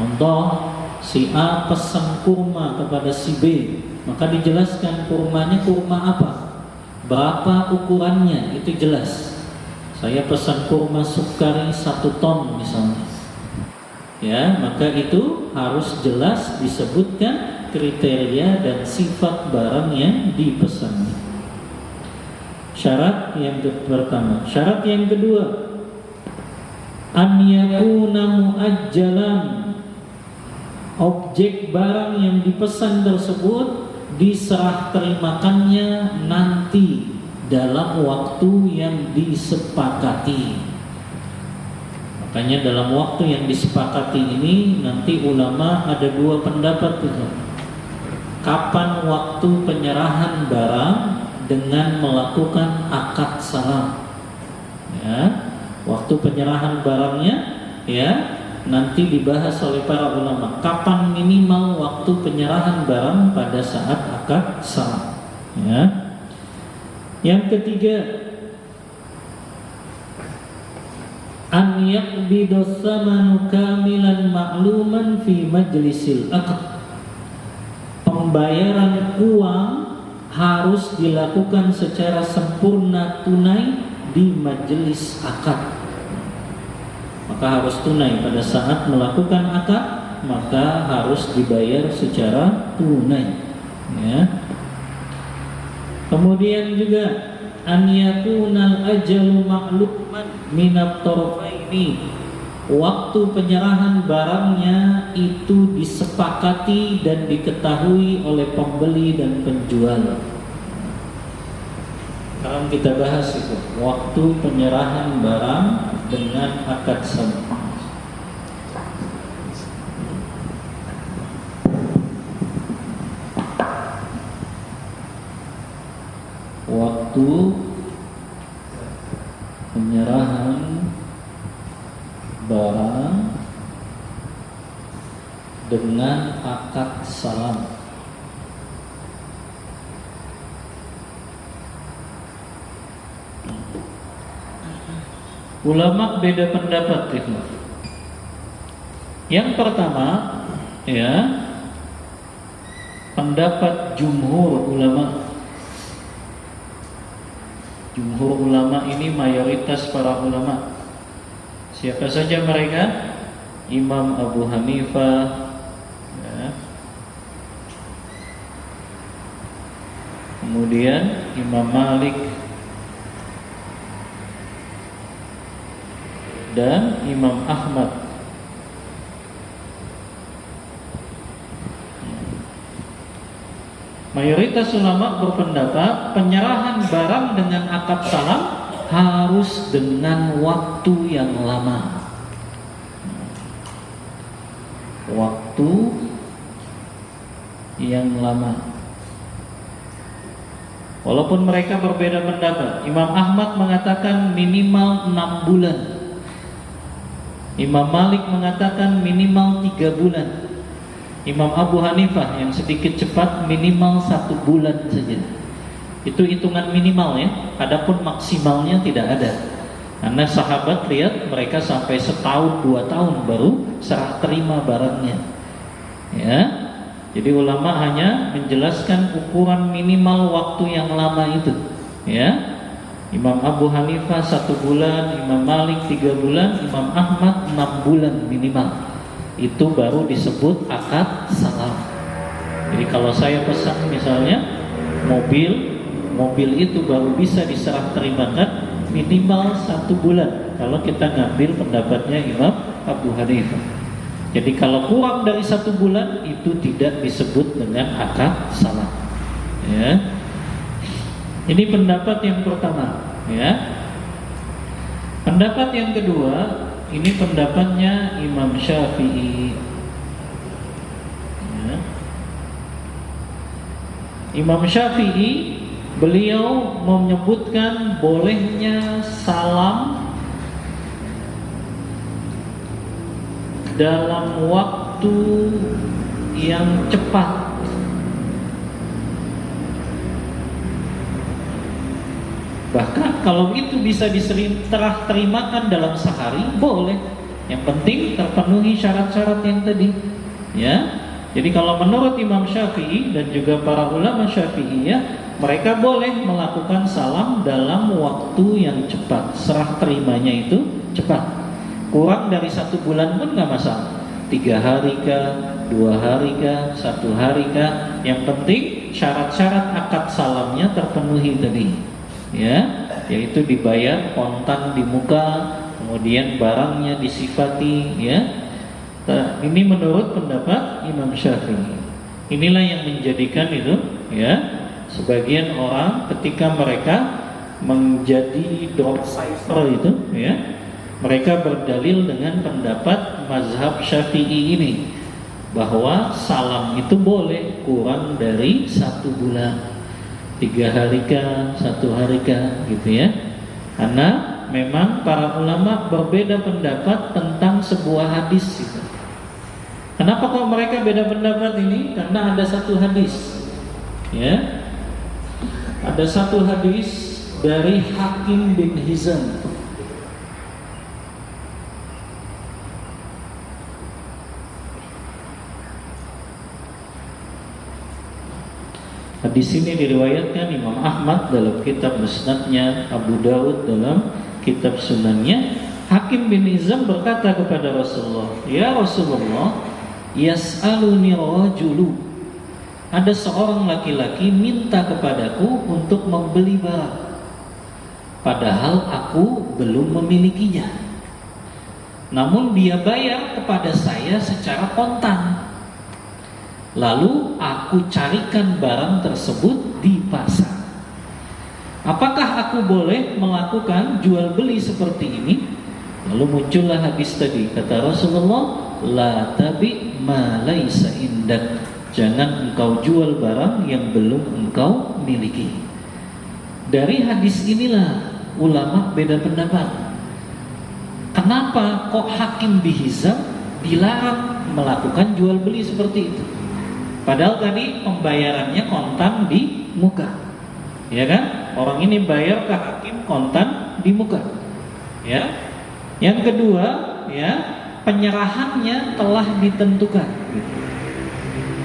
Contoh, si A pesan kurma kepada si B, maka dijelaskan kurmanya kurma apa, berapa ukurannya, itu jelas. Saya pesan kurma sukari 1 ton misalnya, ya, maka itu harus jelas disebutkan kriteria dan sifat barang yang dipesan. Syarat yang pertama. Syarat yang kedua, an yakuna muajjalan. Objek barang yang dipesan tersebut diserah terimakannya nanti dalam waktu yang disepakati. Makanya dalam waktu yang disepakati ini nanti ulama ada 2 pendapat itu. Kapan waktu penyerahan barang dengan melakukan akad salam, ya, waktu penyerahan barangnya, ya, nanti dibahas oleh para ulama. Kapan minimal waktu penyerahan barang pada saat akad salam, ya. Yang ketiga, an yaqbidu tsamanu kamilan ma'luman fi majlisil aqd. Pembayaran uang harus dilakukan secara sempurna tunai di majelis akad. Maka harus tunai pada saat melakukan akad, maka harus dibayar secara tunai, ya. Kemudian juga an yakunal ajalu ma'luman minat tarfaini. Waktu penyerahan barangnya itu disepakati dan diketahui oleh pembeli dan penjual. Sekarang kita bahas itu, waktu penyerahan barang dengan akad salam. Waktu penyerahan barang dengan akad salam. Ulama beda pendapat itu. Yang pertama, ya, pendapat jumhur ulama. Jumhur ulama ini mayoritas para ulama. Siapa saja mereka? Imam Abu Hanifah, ya. Kemudian Imam Malik dan Imam Ahmad. Mayoritas ulama berpendapat penyerahan barang dengan akad salam harus dengan waktu yang lama. Waktu yang lama. Walaupun mereka berbeda pendapat. Imam Ahmad mengatakan minimal 6 bulan. Imam Malik mengatakan minimal 3 bulan. Imam Abu Hanifah yang sedikit cepat minimal 1 bulan saja. Itu hitungan minimal, ya. Adapun maksimalnya tidak ada. Karena sahabat lihat mereka sampai setahun 2 tahun baru serah terima barangnya. Ya, jadi ulama hanya menjelaskan ukuran minimal waktu yang lama itu. Ya, Imam Abu Hanifah 1 bulan, Imam Malik 3 bulan, Imam Ahmad 6 bulan minimal. Itu baru disebut akad salam. Jadi kalau saya pesan misalnya mobil itu baru bisa diserah terimakan minimal 1 bulan. Kalau kita ngambil pendapatnya Imam Abu Hanifah. Jadi kalau kurang dari 1 bulan itu tidak disebut dengan akad salam. Ya. Ini pendapat yang pertama, ya. Pendapat yang kedua, ini pendapatnya Imam Syafi'i. Ya. Imam Syafi'i, beliau menyebutkan bolehnya salam dalam waktu yang cepat. Bahkan kalau itu bisa diserah terimakan dalam sehari, boleh. Yang penting terpenuhi syarat-syarat yang tadi. Ya. Jadi kalau menurut Imam Syafi'i dan juga para ulama Syafi'iyah, mereka boleh melakukan salam dalam waktu yang cepat. Serah terimanya itu cepat. Kurang dari 1 bulan pun nggak masalah. 3 hari kah, 2 hari kah, 1 hari kah. Yang penting syarat-syarat akad salamnya terpenuhi tadi. Ya, yaitu dibayar kontan di muka, kemudian barangnya disifati, ya. Ini menurut pendapat Imam Syafi'i. Inilah yang menjadikan itu, ya, sebagian orang ketika mereka menjadi dropsider itu, ya, mereka berdalil dengan pendapat mazhab Syafi'i ini bahwa salam itu boleh kurang dari 1 bulan. 3 hari kah, 1 hari kah, gitu ya. Karena memang para ulama berbeda pendapat tentang sebuah hadis itu. Kenapa kok mereka beda pendapat ini? Karena ada satu hadis, ya. Ada satu hadis dari Hakim bin Hizam. Hadis ini diriwayatkan Imam Ahmad dalam kitab Musnadnya, Abu Daud dalam kitab Sunannya. Hakim bin Hizam berkata kepada Rasulullah, "Ya Rasulullah, yas'aluni rajulu." Ada seorang laki-laki minta kepadaku untuk membeli barang, padahal aku belum memilikinya. Namun dia bayar kepada saya secara kontan. Lalu aku carikan barang tersebut di pasar. Apakah aku boleh melakukan jual beli seperti ini? Lalu muncullah hadis tadi, kata Rasulullah, la tabi ma laisa indak. Jangan engkau jual barang yang belum engkau miliki. Dari hadis inilah ulama beda pendapat. Kenapa kok Hakim bin Hizam dilarang melakukan jual beli seperti itu? Padahal tadi pembayarannya kontan di muka, ya kan? Orang ini bayar ke hakim kontan di muka, ya. Yang kedua, ya, penyerahannya telah ditentukan.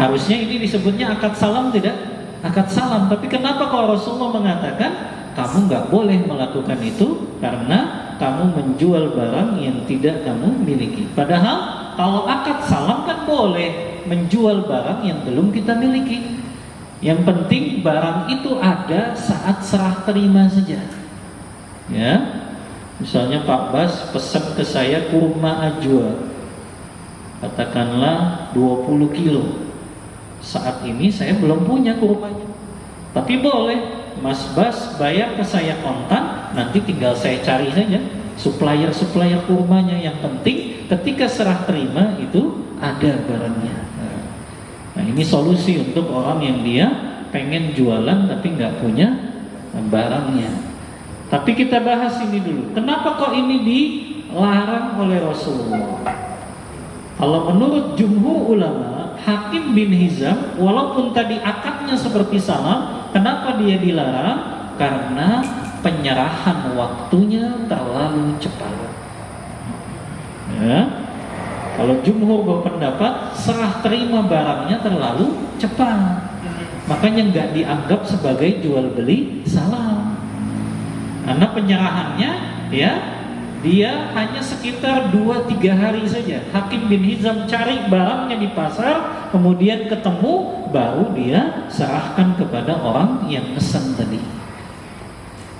Harusnya ini disebutnya akad salam, tidak? Akad salam. Tapi kenapa kalau Rasulullah mengatakan kamu nggak boleh melakukan itu karena kamu menjual barang yang tidak kamu miliki? Padahal kalau akad salam kan boleh menjual barang yang belum kita miliki. Yang penting barang itu ada saat serah terima saja. Ya, misalnya Pak Bas pesan ke saya kurma ajwa, katakanlah 20 kilo. Saat ini saya belum punya kurmanya, tapi boleh Mas Bas bayar ke saya kontan, nanti tinggal saya cari saja supplier kurmanya. Yang penting ketika serah terima itu ada barangnya. Nah, ini solusi untuk orang yang dia pengen jualan tapi nggak punya barangnya. Tapi kita bahas ini dulu. Kenapa kok ini dilarang oleh Rasulullah? Kalau menurut jumhur ulama, Hakim bin Hizam walaupun tadi akadnya seperti salam, kenapa dia dilarang? Karena penyerahan waktunya terlalu cepat. Ya. Kalau jumhur berpendapat serah terima barangnya terlalu cepat, makanya nggak dianggap sebagai jual beli salam. Karena penyerahannya ya dia hanya sekitar 2-3 hari saja. Hakim bin Hizam cari barangnya di pasar, kemudian ketemu, baru dia serahkan kepada orang yang pesan tadi.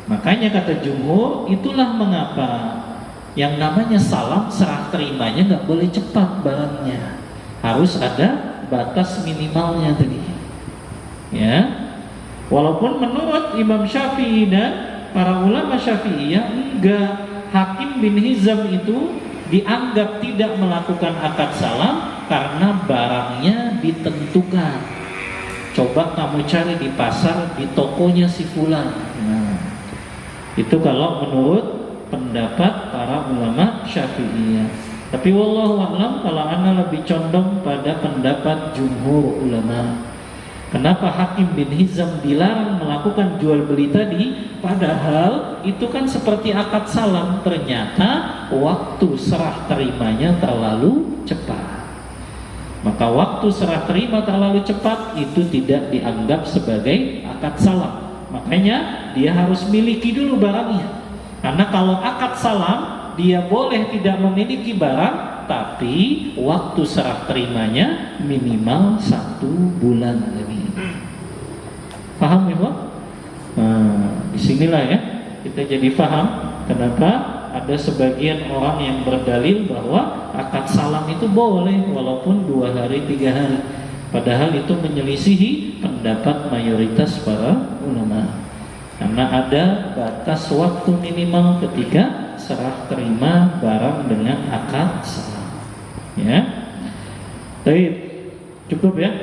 Makanya kata jumhur, itulah mengapa yang namanya salam serah terimanya nggak boleh cepat barangnya, harus ada batas minimalnya tadi. Ya, walaupun menurut Imam Syafi'i dan para ulama Syafi'iyah enggak, Hakim bin Hizam itu dianggap tidak melakukan akad salam karena barangnya ditentukan. Coba kamu cari di pasar, di tokonya si fulan. Nah, itu kalau menurut pendapat para ulama Syafi'iyah. Tapi wallahu a'lam, kalau ana lebih condong pada pendapat jumhur ulama. Kenapa Hakim bin Hizam dilarang melakukan jual beli tadi? Padahal itu kan seperti akad salam. Ternyata waktu serah terimanya terlalu cepat. Maka waktu serah terima terlalu cepat itu tidak dianggap sebagai akad salam. Makanya dia harus miliki dulu barangnya. Karena kalau akad salam dia boleh tidak memiliki barang, tapi waktu serah terimanya minimal 1 bulan lebih. Paham ya Pak? Nah, disinilah ya kita jadi paham kenapa ada sebagian orang yang berdalil bahwa akad salam itu boleh walaupun 2 hari 3 hari. Padahal itu menyelisihi pendapat mayoritas para ulama. Karena ada batas waktu minimal ketika serah terima barang dengan akad salam. Ya, baik, cukup ya.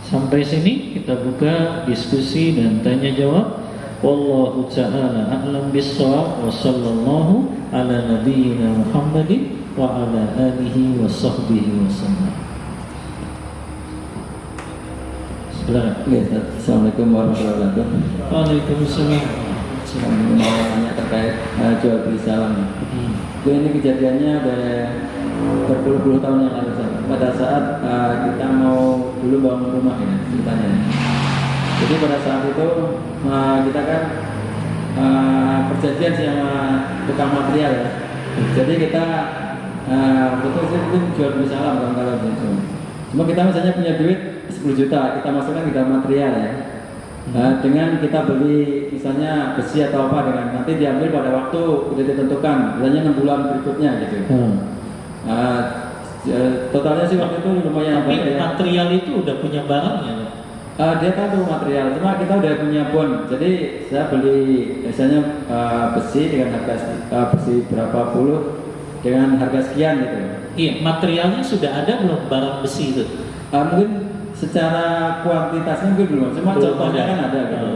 Sampai sini kita buka diskusi dan tanya jawab. Wallahu ta'ala a'lam bis-shawab wa sallallahu ala nabiyyina Muhammadin wa ala alihi wa sahbihi wasallam. Assalamualaikum warahmatullahi wabarakatuh. Waalaikumsalam. Saya mau tanya terkait jual beli salam. Ini kejadiannya berpuluh-puluh tahun yang lalu. Pada saat kita mau dulu bangun rumah ya ceritanya. Jadi pada saat itu kita kan perjanjian sama tukang material ya. Jadi kita betul itu jual beli salam kalau gitu. Cuma kita misalnya punya duit 10 juta, kita masukkan ke dalam material ya. Dengan kita beli misalnya besi atau apa, dengan nanti diambil pada waktu sudah ditentukan, misalnya 6 bulan berikutnya gitu. Totalnya sih waktu itu lumayan banyak ya. Material itu udah punya barangnya. Dia tahu material, cuma kita udah punya bond. Jadi saya beli misalnya besi dengan harga besi berapa puluh dengan harga sekian gitu. Iya, materialnya sudah ada belum barang besi itu? Mungkin secara kuantitasnya mungkin belum, cuma contohnya kan ada gitu.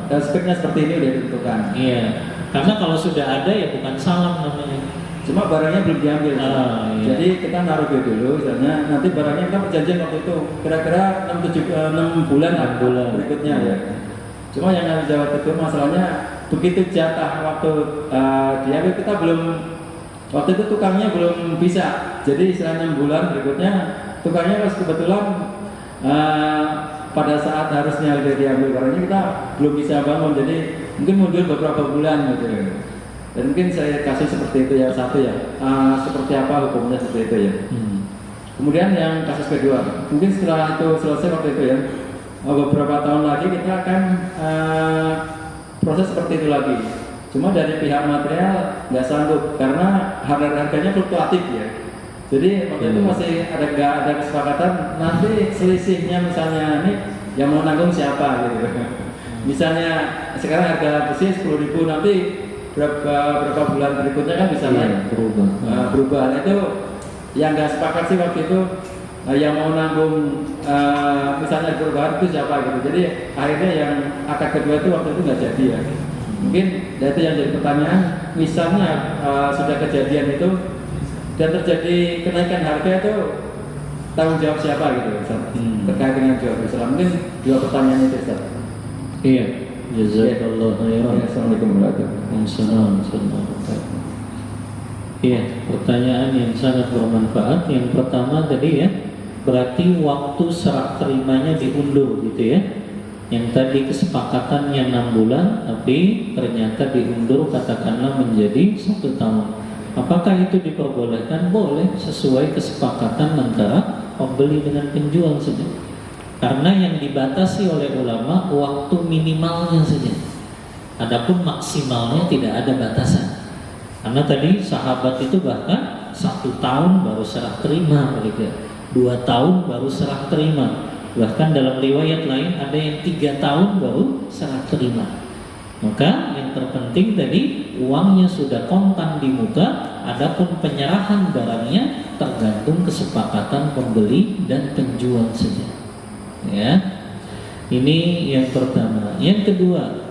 Dan speknya seperti ini udah ditentukan. Iya, karena kalau sudah ada ya bukan salam namanya. Cuma barangnya belum diambil. Iya. Jadi kita naruh dulu, misalnya nanti barangnya kita perjanjian waktu itu kira-kira 6 bulan berikutnya ya. Cuma yang harus jawab itu masalahnya begitu jatah waktu diambil kita belum, waktu itu tukangnya belum bisa. Jadi setelah 6 bulan berikutnya tukangnya pas kebetulan pada saat harusnya udah diambil barangnya kita belum bisa bangun, jadi mungkin mundur beberapa bulan gitu. Dan mungkin saya kasih seperti itu ya satu ya, seperti apa hukumnya seperti itu ya. Kemudian yang kasus kedua, mungkin setelah itu selesai waktu itu ya, beberapa tahun lagi kita akan proses seperti itu lagi. Cuma dari pihak material nggak sanggup karena harganya fluktuatif ya. Jadi waktu itu masih ada kesepakatan nanti selisihnya misalnya ini yang mau nanggung siapa gitu. Misalnya sekarang harga besi 10.000, nanti berapa bulan berikutnya kan bisa naik berubah. Nah, itu yang nggak sepakat sih waktu itu yang mau nanggung misalnya perubahan itu siapa gitu. Jadi akhirnya yang akad kedua itu waktu itu nggak jadi ya. Mungkin itu yang jadi pertanyaan. Misalnya sudah kejadian itu dan terjadi kenaikan harga itu tanggung jawab siapa gitu Ustaz? Terkait dengan jual beli salam. Mungkin 2 pertanyaan itu Ustaz. Iya. Jazakallah khairan. Assalamualaikum warahmatullahi Wabarakatuh. Iya, pertanyaan yang sangat bermanfaat. Yang pertama tadi ya, berarti waktu serah terimanya diundur gitu ya. Yang tadi kesepakatannya 6 bulan, tapi ternyata diundur katakanlah menjadi 1 tahun. Apakah itu diperbolehkan? Boleh, sesuai kesepakatan antara pembeli dengan penjual saja. Karena yang dibatasi oleh ulama waktu minimalnya saja. Adapun maksimalnya tidak ada batasan. Karena tadi sahabat itu bahkan 1 tahun baru serah terima mereka, 2 tahun baru serah terima. Bahkan dalam riwayat lain ada yang 3 tahun baru serah terima. Maka yang terpenting tadi uangnya sudah kontan di muka, adapun penyerahan barangnya tergantung kesepakatan pembeli dan penjual saja. Ya, ini yang pertama. Yang kedua,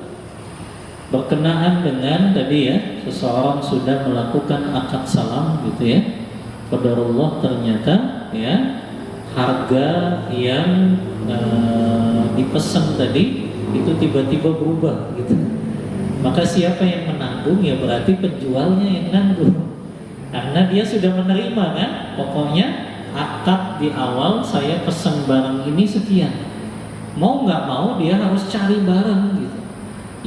berkenaan dengan tadi ya, seseorang sudah melakukan akad salam gitu ya, qadarullah ternyata ya harga yang dipesan tadi itu tiba-tiba berubah gitu. Maka siapa yang menanggung? Ya berarti penjualnya yang nanggung, karena dia sudah menerima kan. Pokoknya akad di awal saya pesan barang ini sekian, mau nggak mau dia harus cari barang gitu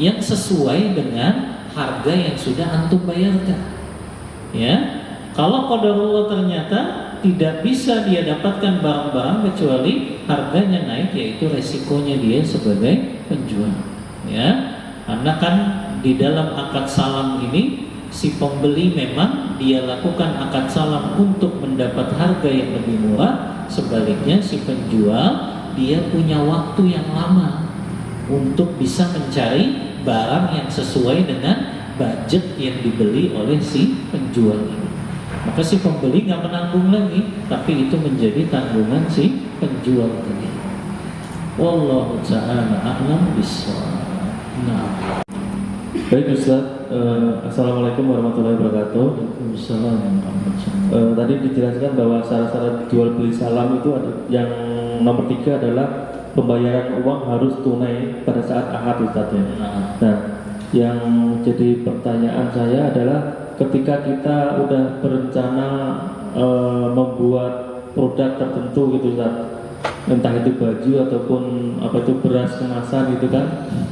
yang sesuai dengan harga yang sudah antum bayarkan. Ya, kalau qadarullah ternyata tidak bisa dia dapatkan barang-barang kecuali harganya naik, yaitu resikonya dia sebagai penjual. Ya, karena kan di dalam akad salam ini si pembeli memang dia lakukan akad salam untuk mendapat harga yang lebih murah. Sebaliknya si penjual dia punya waktu yang lama untuk bisa mencari barang yang sesuai dengan budget yang dibeli oleh si penjual ini. Maka si pembeli nggak menanggung lagi, tapi itu menjadi tanggungan si penjual tadi. Wallahu ta'ala a'lam bishawab. Nah. Baik Ustaz, Assalamualaikum warahmatullahi wabarakatuh. Waalaikumsalam warahmatullahi. Tadi dijelaskan bahwa syarat-syarat jual beli salam itu ada, yang nomor 3 adalah pembayaran uang harus tunai pada saat akad Ustaz ya. Nah, yang jadi pertanyaan saya adalah ketika kita udah berencana membuat produk tertentu gitu Ustaz, entah itu baju ataupun apa itu beras kemasan gitu kan.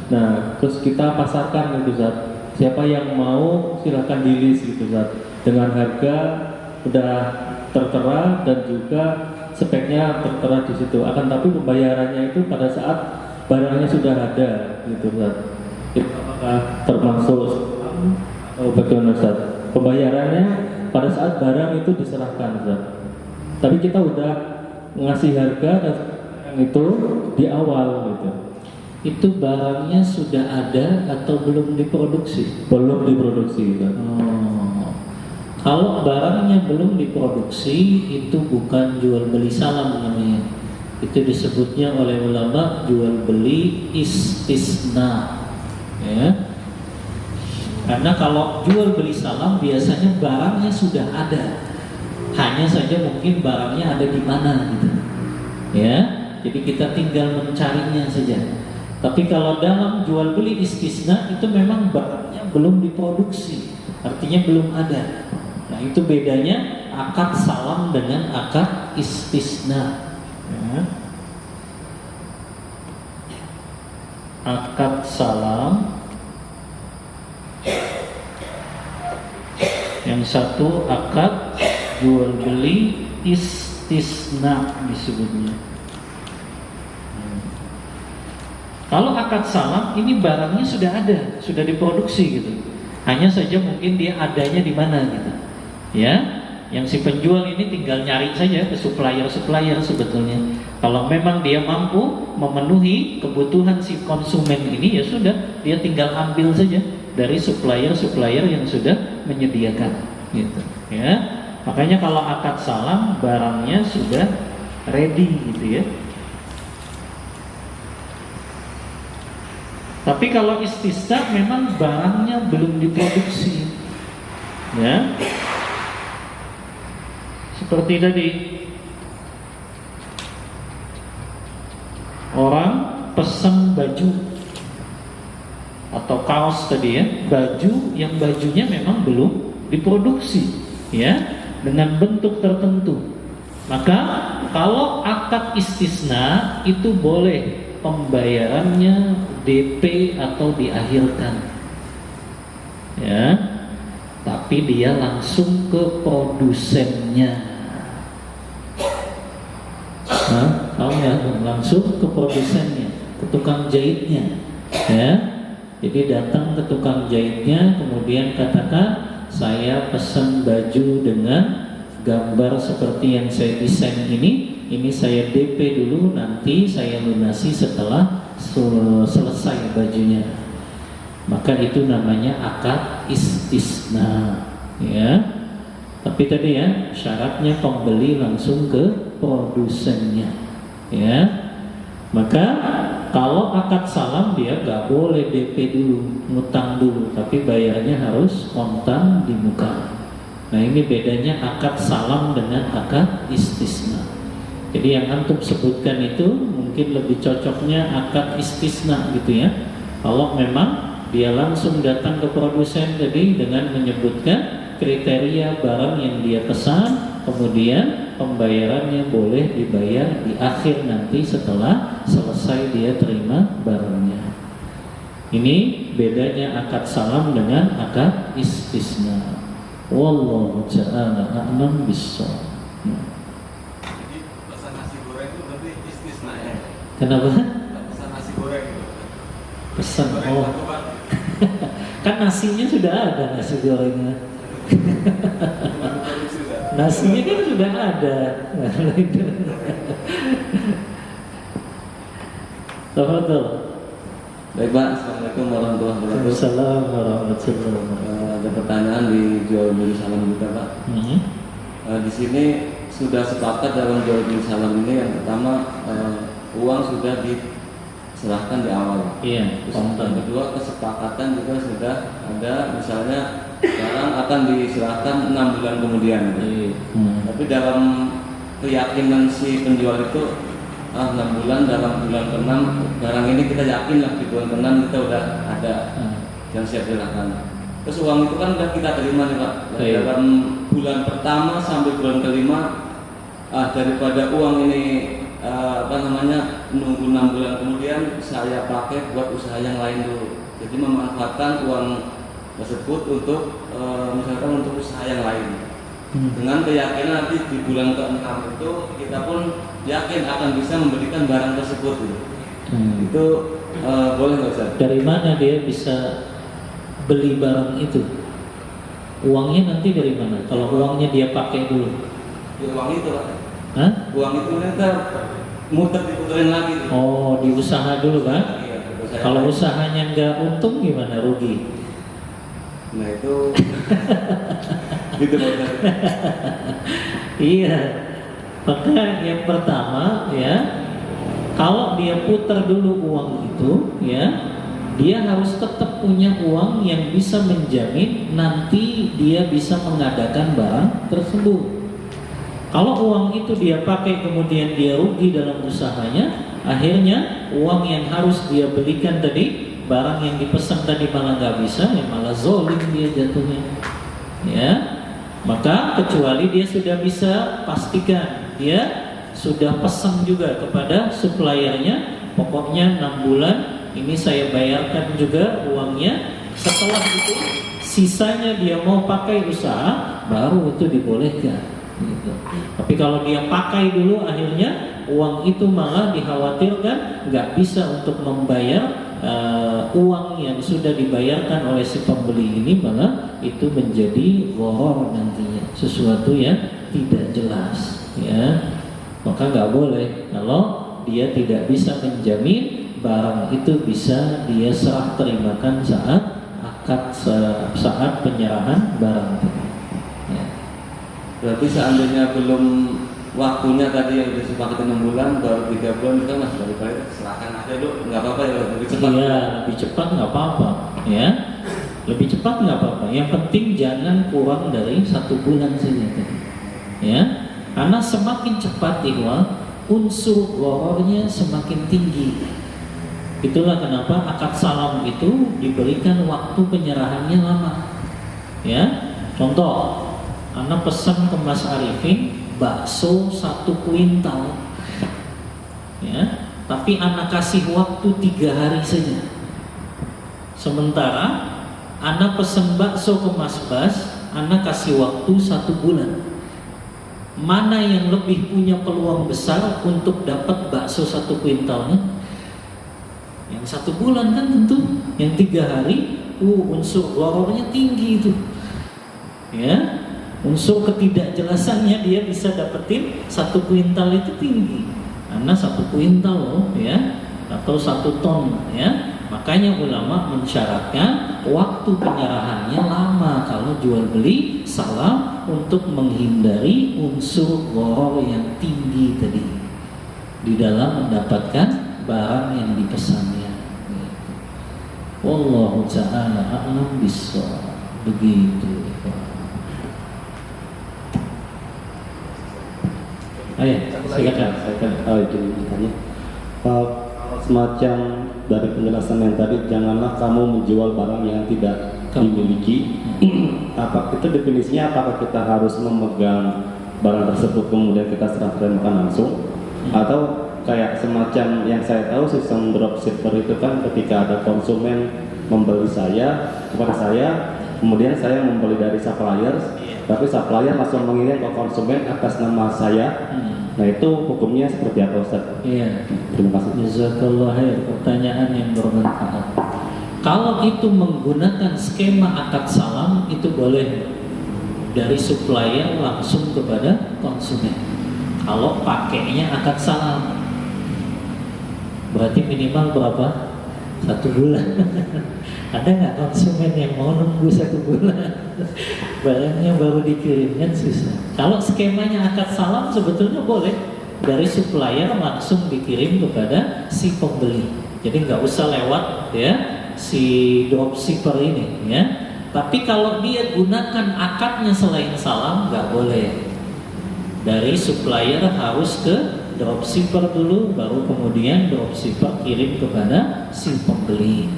Nah, terus kita pasarkan gitu Ustaz. Siapa yang mau silakan di list gitu Ustaz. Dengan harga udah tertera dan juga speknya tertera di situ. Akan tapi pembayarannya itu pada saat barangnya sudah ada gitu Ustaz. Itu apakah termasuk atau bagaimana Ustaz? Pembayarannya pada saat barang itu diserahkan Ustaz. Tapi kita udah ngasih harga dan itu di awal gitu. Itu barangnya sudah ada atau belum diproduksi? Belum diproduksi Ustaz. Kalau barangnya belum diproduksi, itu bukan jual beli salam namanya. Itu disebutnya oleh ulama jual beli istisna. Ya. Karena kalau jual beli salam biasanya barangnya sudah ada, hanya saja mungkin barangnya ada di mana gitu. Ya, jadi kita tinggal mencarinya saja. Tapi kalau dalam jual beli istisna itu memang barangnya belum diproduksi, artinya belum ada. Nah, itu bedanya akad salam dengan akad istisna. Ya. Akad salam yang satu akad jual beli istisna disebutnya. Kalau akad salam ini barangnya sudah ada, sudah diproduksi gitu. Hanya saja mungkin dia adanya di mana gitu. Ya, yang si penjual ini tinggal nyari saja ke supplier sebetulnya. Kalau memang dia mampu memenuhi kebutuhan si konsumen ini, ya sudah, dia tinggal ambil saja dari supplier yang sudah menyediakan gitu. Ya, makanya kalau akad salam barangnya sudah ready gitu ya. Tapi kalau istisna memang barangnya belum diproduksi. Ya. Seperti tadi orang pesan baju atau kaos tadi ya, baju yang bajunya memang belum diproduksi ya dengan bentuk tertentu. Maka kalau akad istisna itu boleh pembayarannya DP atau diakhirkan. Ya. Tapi dia langsung ke produsennya. Tahu ya, langsung ke produsennya, ke tukang jahitnya. Ya. Jadi datang ke tukang jahitnya, kemudian katakan saya pesan baju dengan gambar seperti yang saya desain ini saya DP dulu, nanti saya lunasi setelah selesai bajunya. Maka itu namanya akad istisna, ya. Tapi tadi ya syaratnya pembeli langsung ke produsennya, ya. Maka kalau akad salam dia nggak boleh DP dulu, ngutang dulu, tapi bayarnya harus kontan di muka. Nah ini bedanya akad salam dengan akad istisna. Jadi yang antum sebutkan itu mungkin lebih cocoknya akad istisna gitu ya. Kalau memang dia langsung datang ke produsen tadi dengan menyebutkan kriteria barang yang dia pesan, kemudian pembayarannya boleh dibayar di akhir nanti setelah selesai dia terima barangnya. Ini bedanya akad salam dengan akad istisna. Wallahu ta'ala a'lam bissawab. Jadi pesan nasi goreng itu berarti istisna ya? Kenapa? Pesan nasi goreng itu. Pesan Goreng oh. satu, Pak. Kan nasinya sudah ada, nasi gorengnya. Produksi, Ustaz. Nasinya kan sudah ada. Tafadhol. Baik Pak, Assalamualaikum warahmatullahi wabarakatuh. Waalaikumsalam warahmatullahi wabarakatuh. Ada pertanyaan di jual beli salam juga Pak. Di sini sudah sepakat dalam jual beli salam ini yang pertama uang sudah diserahkan di awal. Iya. Terus yang kedua kesepakatan juga sudah ada, misalnya barang akan diserahkan 6 bulan kemudian. Iya. Tapi dalam keyakinan si penjual itu 6 bulan, dalam bulan ke-6 barang ini kita yakin lah di bulan ke-6 kita udah ada yang siap dilakukan. Terus uang itu kan udah kita terima nih Pak. Dalam bulan pertama sampai bulan ke-5 daripada uang ini nunggu 6 bulan kemudian saya pakai buat usaha yang lain dulu. Jadi memanfaatkan uang tersebut untuk misalkan untuk usaha yang lain. Dengan keyakinan nanti di bulan ke-6 itu kita pun yakin akan bisa memberikan barang tersebut gitu. Itu boleh nggak Ustaz? Dari mana dia bisa beli barang itu? Uangnya nanti dari mana? Kalau uangnya dia pakai dulu. Ya, uang itu Pak. Hah? Uang itu kita muter diputerin lagi. Oh, di usaha dulu kan? Iya, Kalau usahanya nggak untung gimana? Rugi. Nah itu gitu Pak. Iya. Maka yang pertama ya, kalau dia putar dulu uang itu ya, dia harus tetap punya uang yang bisa menjamin nanti dia bisa mengadakan barang tersebut. Kalau uang itu dia pakai kemudian dia rugi dalam usahanya, akhirnya uang yang harus dia belikan tadi, barang yang dipesan tadi malah nggak bisa, ya malah zolim dia jatuhnya. Ya, maka kecuali dia sudah bisa pastikan dia sudah pesan juga kepada suppliernya, pokoknya 6 bulan ini saya bayarkan juga uangnya. Setelah itu sisanya dia mau pakai usaha, baru itu dibolehkan gitu. Tapi kalau dia pakai dulu akhirnya uang itu malah dikhawatirkan nggak bisa untuk membayar uang yang sudah dibayarkan oleh si pembeli ini, malah itu menjadi gharar nantinya, sesuatu yang tidak jelas ya. Maka nggak boleh kalau dia tidak bisa menjamin barang itu bisa dia serah terimakan saat akad, saat penyerahan barang itu ya. Berarti seandainya belum waktunya tadi yang disepakati 6 bulan, baru 3 bulan kita mas balik-balik serahkan aja dulu, nggak apa-apa ya, lebih cepat. Iya, lebih cepat nggak apa-apa ya, lebih cepat nggak apa-apa. Yang penting jangan kurang dari 1 bulan saja ya, karena semakin cepat unsur ghararnya semakin tinggi Itulah kenapa akad salam itu diberikan waktu penyerahannya lama. Ya, contoh, anak pesan ke Mas Arifin bakso 1 kuintal, ya, tapi anak kasih waktu 3 hari saja. Sementara anak pesan bakso ke Mas Bas, anak kasih waktu 1 bulan. Mana yang lebih punya peluang besar untuk dapat bakso 1 kuintalnya? Yang 1 bulan kan tentu. Yang 3 hari, unsur gharornya tinggi itu. Ya, unsur ketidakjelasannya dia bisa dapetin 1 kuintal itu tinggi. Karena 1 kuintal loh, ya, atau 1 ton, ya. Makanya ulama mensyaratkan waktu penyerahannya lama kalau jual beli salam untuk menghindari unsur gharor yang tinggi tadi di dalam mendapatkan barang yang dipesannya. Wallahu ta'ala a'lam bissawab. Begitu. Ayo, silakan. Izin bertanya. Semacam dari penjelasan yang tadi, janganlah kamu menjual barang yang tidak dimiliki. Apa itu definisinya? Apakah kita harus memegang barang tersebut kemudian kita serah terimakan langsung, atau kayak semacam yang saya tahu sistem dropshipper itu kan ketika ada konsumen membeli kepada saya, kemudian saya membeli dari supplier, tapi supplier langsung mengirim ke konsumen atas nama saya. Nah, itu hukumnya seperti apa, Ustaz? Iya. Terima kasih. Jazakallah khair, pertanyaan yang bermanfaat. Kalau itu menggunakan skema akad salam, itu boleh dari supplier langsung kepada konsumen. Kalau pakainya akad salam, berarti minimal berapa? 1 bulan. Ada nggak konsumen yang mau nunggu 1 bulan? Barangnya baru dikirim, kan susah. Kalau skemanya akad salam sebetulnya boleh dari supplier langsung dikirim kepada si pembeli. Jadi nggak usah lewat ya si dropshipper ini, ya. Tapi kalau dia gunakan akadnya selain salam, nggak boleh. Dari supplier harus ke dropshipper dulu, baru kemudian dropshipper kirim kepada si pembeli.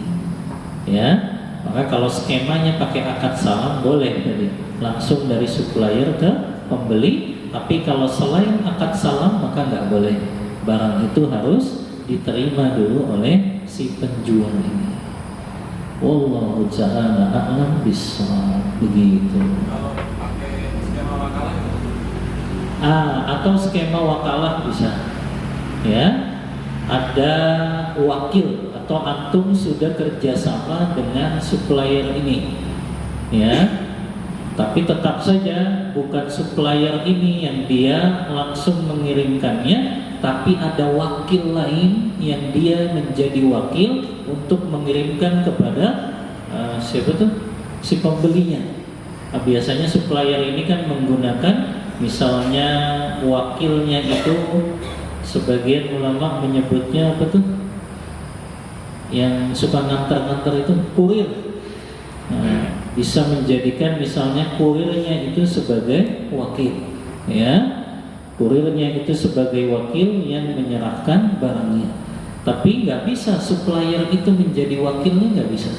Ya, maka kalau skemanya pakai akad salam boleh tadi langsung dari supplier ke pembeli. Tapi kalau selain akad salam maka nggak boleh. Barang itu harus diterima dulu oleh si penjual ini. Wallahu ta'ala a'lam bissawab. Begitu. Kalau pakai skema wakalah itu? Atau skema wakalah bisa. Ya, ada wakil atau antum sudah kerjasama dengan supplier ini, ya. Tapi tetap saja bukan supplier ini yang dia langsung mengirimkannya, tapi ada wakil lain yang dia menjadi wakil untuk mengirimkan kepada siapa tuh? Si pembelinya. Nah, biasanya supplier ini kan menggunakan misalnya wakilnya itu, sebagian ulama menyebutnya apa tuh? Yang suka ngantar-ngantar itu kurir. Nah, bisa menjadikan misalnya kurirnya itu sebagai wakil, ya. Kurirnya itu sebagai wakil yang menyerahkan barangnya. Tapi nggak bisa supplier itu menjadi wakilnya, nggak bisa.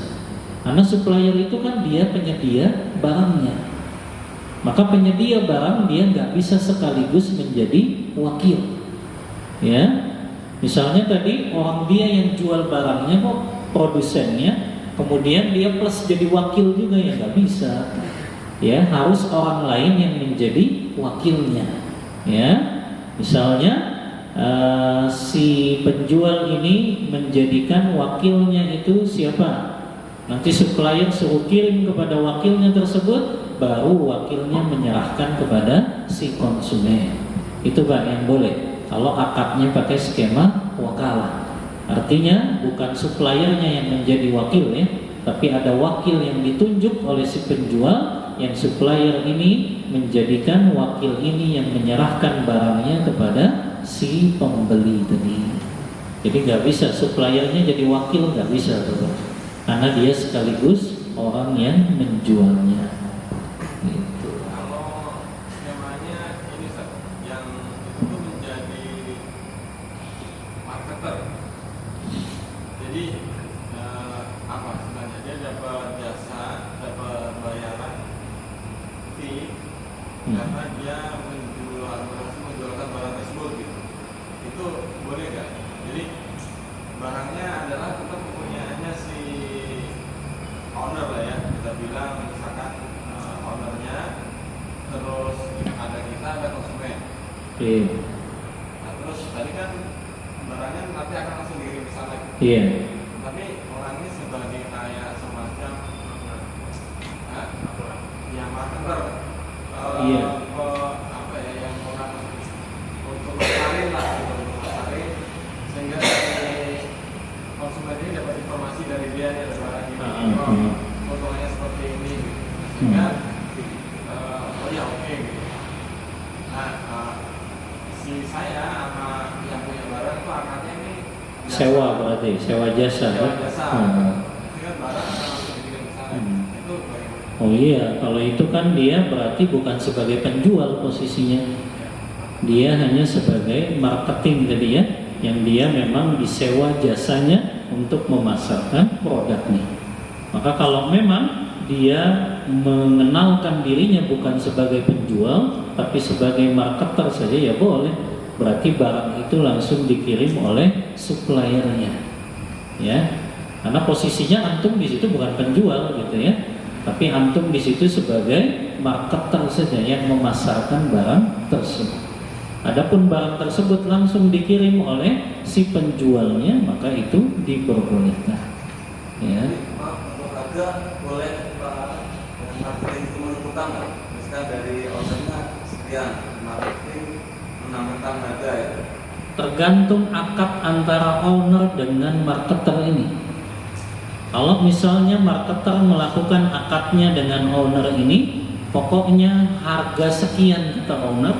Karena supplier itu kan dia penyedia barangnya. Maka penyedia barang dia nggak bisa sekaligus menjadi wakil, ya. Misalnya tadi orang dia yang jual barangnya kok produsennya, kemudian dia plus jadi wakil juga, ya nggak bisa. Ya, harus orang lain yang menjadi wakilnya. Ya, misalnya si penjual ini menjadikan wakilnya itu siapa? Nanti supplier suruh kirim kepada wakilnya tersebut, baru wakilnya menyerahkan kepada si konsumen. Itu Pak yang boleh. Kalau akadnya pakai skema wakalah, artinya bukan suppliernya yang menjadi wakil, ya, tapi ada wakil yang ditunjuk oleh si penjual, yang supplier ini menjadikan wakil ini yang menyerahkan barangnya kepada si pembeli tadi. Jadi nggak bisa suppliernya jadi wakil, nggak bisa tuh, karena dia sekaligus orang yang menjualnya. Gitu. Kalau skemanya ini yang itu tuh menjadi marketer, jadi Jadi apa sebenarnya dia dapat jasa, dapat bayaran fee karena dia menjualkan barang tersebut gitu. Itu boleh nggak? Jadi barangnya adalah tetap kepunyaannya si owner lah ya, kita bilang misalkan ownernya, terus ada kita, ada konsumen. Nah terus tadi kan barangnya nanti akan langsung dikirim ke sana. Tapi orang ini sebagai kayak semacam yang marketer, apa ya, yang orang untuk masarin lah, untuk masarin sehingga konsumen ini dapat informasi dari dia ada barang ini, fotonya seperti ini, sehingga oh ya oke gitu. Nah si saya sama yang punya barang itu akarnya ini sewa, berarti sewa jasa. Sehingga barang langsung dikirim ke sana. Itu bagaimana? Oh iya, kalau itu kan dia berarti bukan sebagai penjual posisinya, dia hanya sebagai marketing tadi ya, yang dia memang disewa jasanya untuk memasarkan produknya. Maka kalau memang dia mengenalkan dirinya bukan sebagai penjual tapi sebagai marketer saja ya boleh. Berarti barang itu langsung dikirim oleh suppliernya, ya. Karena posisinya antum di situ bukan penjual gitu ya, tapi antum di situ sebagai marketer saja yang memasarkan barang tersebut. Adapun barang tersebut langsung dikirim oleh si penjualnya, maka itu diperbolehkan. Ya. Untuk harga boleh marketing itu menentukan, misalkan dari ownernya sekian, marketing menambahkan harga ya. Tergantung akad antara owner dengan marketer ini. Kalau misalnya marketer melakukan akadnya dengan owner ini, pokoknya harga sekian kata owner,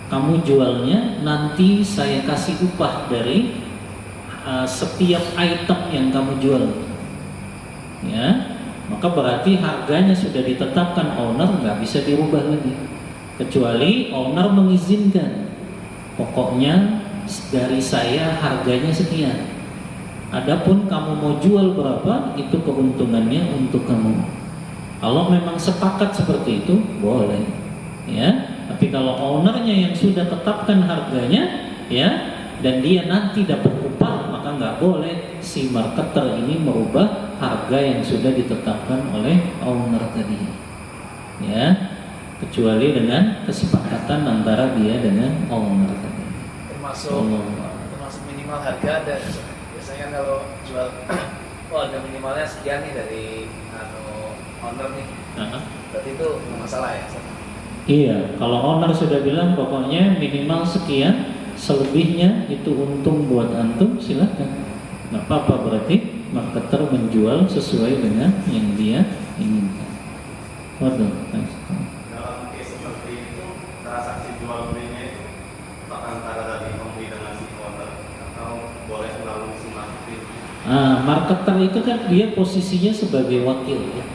kamu jualnya nanti saya kasih upah dari setiap item yang kamu jual, ya, maka berarti harganya sudah ditetapkan owner, nggak bisa dirubah lagi, kecuali owner mengizinkan, pokoknya dari saya harganya sekian. Adapun kamu mau jual berapa, itu keuntungannya untuk kamu. Kalau memang sepakat seperti itu, boleh, ya. Tapi kalau ownernya yang sudah tetapkan harganya, ya, dan dia nanti dapat upah, maka nggak boleh si marketer ini merubah harga yang sudah ditetapkan oleh owner tadi, ya, kecuali dengan kesepakatan antara dia dengan owner tadi. Termasuk minimal harga ada. Biasanya kalau jual, harga minimalnya sekian nih dari owner nih, berarti itu nggak masalah ya? Iya, kalau owner sudah bilang pokoknya minimal sekian, selebihnya itu untung buat antum, silakan. Nggak apa-apa, berarti marketer menjual sesuai dengan yang dia inginkan. Waduh. Dalam case seperti itu, transaksi jual belinya itu antara dari pembeli dengan si owner atau boleh melalui si marketing? Marketer itu kan dia posisinya sebagai wakil, ya.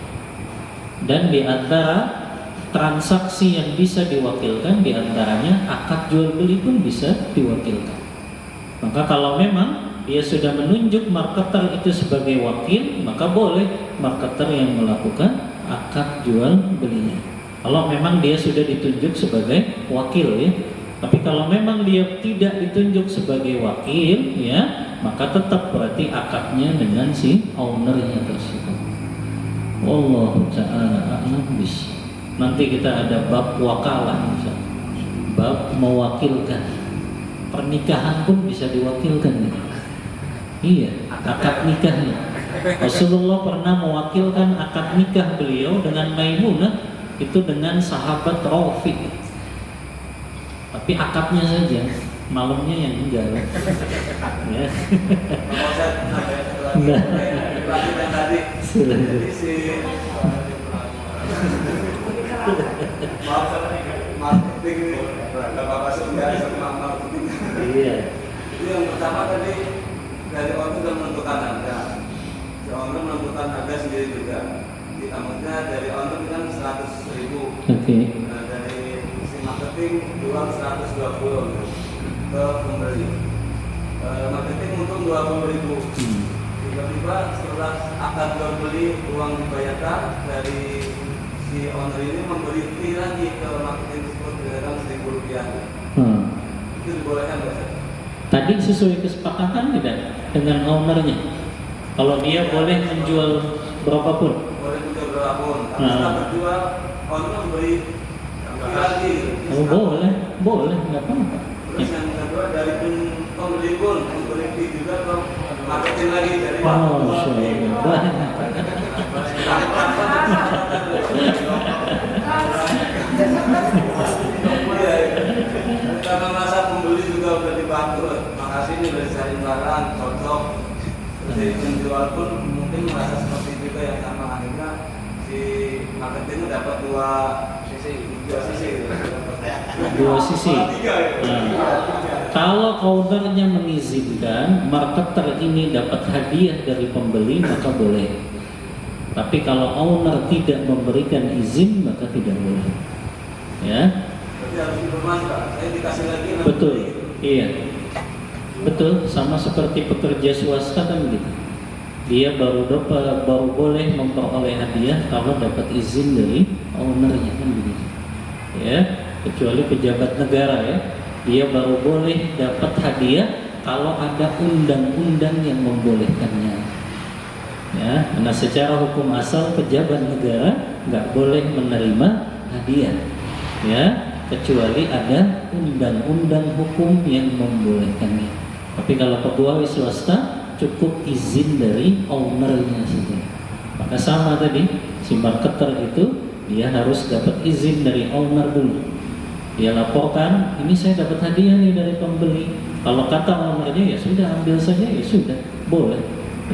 Dan di antara transaksi yang bisa diwakilkan, diantaranya akad jual beli pun bisa diwakilkan. Maka kalau memang dia sudah menunjuk marketer itu sebagai wakil, maka boleh marketer yang melakukan akad jual belinya. Kalau memang dia sudah ditunjuk sebagai wakil, ya. Tapi kalau memang dia tidak ditunjuk sebagai wakil, ya, maka tetap berarti akadnya dengan si ownernya tersebut. Wallahu ta'ala a'lam bishawab. Nanti kita ada bab wakalah, bab mewakilkan. Pernikahan pun bisa diwakilkan. Iya, akad nikahnya. Rasulullah pernah mewakilkan akad nikah beliau dengan Maimunah itu dengan sahabat Rafiq. Tapi akadnya saja, malamnya yang enggak. Ya. Nah, marketing ini, bapak sebenarnya sama marketing. Iya. Itu yang pertama tadi dari owner sudah menentukan harga. Si owner menentukan harga sendiri juga. Ditambahnya dari owner kan 100.000. Oke. Nah, dari si marketing jual 120 ke pembeli. Marketing untung 20.000. tiba-tiba setelah akan jual beli uang dibayarkan dari si owner ini memberi fee lagi ke marketing tersebut dengan Rp1.000. Itu dibolehkan nggak? Tadi sesuai kesepakatan tidak dengan ownernya? Kalau dia boleh menjual berapapun? Boleh menjual berapapun. Tapi setelah berjual, owner memberi fee lagi. Oh, boleh, nggak apa-apa. Terus yang kedua dari pembeli pun memberi fee juga ke marketing lagi dari karena masa pembeli juga udah dibantu, makasih nih udah disaring barang, cocok. Terus penjual pun mungkin merasa seperti juga yang sama, akhirnya si marketingnya dapat dua sisi. Kalau ownernya mengizinkan, marketer ini dapat hadiah dari pembeli, maka boleh. Tapi kalau owner tidak memberikan izin, maka tidak boleh. Ya. Berarti harus informasi, Pak. Saya dikasih lagi. Betul. Iya. Betul. Sama seperti pekerja swasta kan gitu. Dia baru boleh memperoleh hadiah kalau dapat izin dari ownernya kan begitu. Ya. Kecuali pejabat negara ya. Dia baru boleh dapat hadiah kalau ada undang-undang yang membolehkannya. Ya, karena secara hukum asal pejabat negara nggak boleh menerima hadiah, ya, kecuali ada undang-undang hukum yang membolehkannya. Tapi kalau pegawai swasta cukup izin dari ownernya saja. Maka sama tadi, si marketer itu dia harus dapat izin dari owner dulu. Dia laporkan, ini saya dapat hadiah nih dari pembeli. Kalau kata ownernya ya sudah, ambil saja ya sudah, boleh,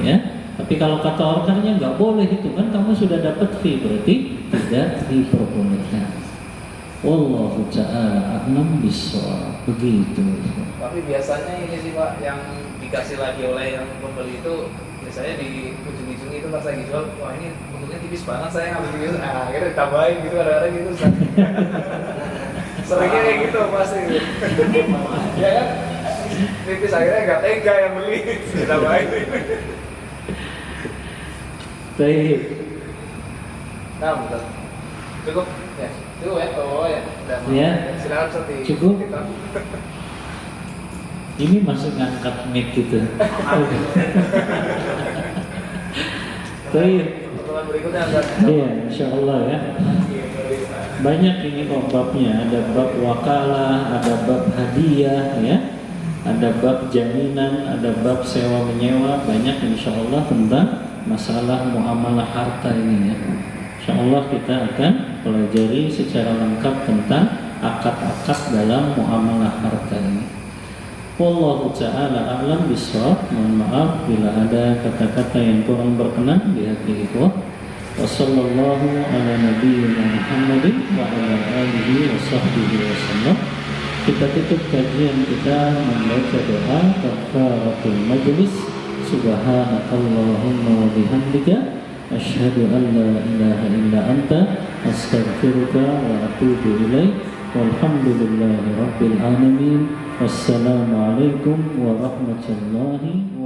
ya. Tapi kalau kata ownernya nggak boleh itu kan kamu sudah dapat fee, berarti tidak diperbolehkan. Wallahu ta'ala a'lam bishawab. Begitu. Tapi biasanya ini sih Pak, yang dikasih lagi oleh yang pembeli itu biasanya di ujung-ujung itu pas lagi jual, wah ini bentuknya tipis banget saya ngambil gitu, nah kita ditambahin gitu kadang-kadang gitu. Seringnya kayak gitu pasti. Ya kan? Tipis akhirnya nggak tega yang beli, ditambahin. Baik. Nah, betul. Cukup ya. Cukup ya. Oh ya. Ya. Silakan seperti cukup. Ini masuk ngangkat mic gitu. Baik. Pertemuan berikutnya akan. Iya, insyaallah ya. Banyak ini kok babnya, ada bab wakalah, ada bab hadiah ya. Ada bab jaminan, ada bab sewa menyewa, banyak insyaallah tentang masalah muamalah harta ini ya. Insyaallah kita akan pelajari secara lengkap tentang akad-akad dalam muamalah harta ini. Wallahu ta'ala a'lam bishawab. Mohon maaf bila ada kata-kata yang kurang berkenan di hati ikhwah. Wa sallallahu ala nabiyyina Muhammadin wa ala alihi wa sahbihi wasallam. Kita tutup kajian kita membaca doa kafaratul majlis. Subhanakallahumma wa bihamdika asyhadu an la ilaha illa anta astaghfiruka wa atubu ilaik. Walhamdulillahi rabbil alamin. Wassalamualaikum warahmatullahi wabarakatuh.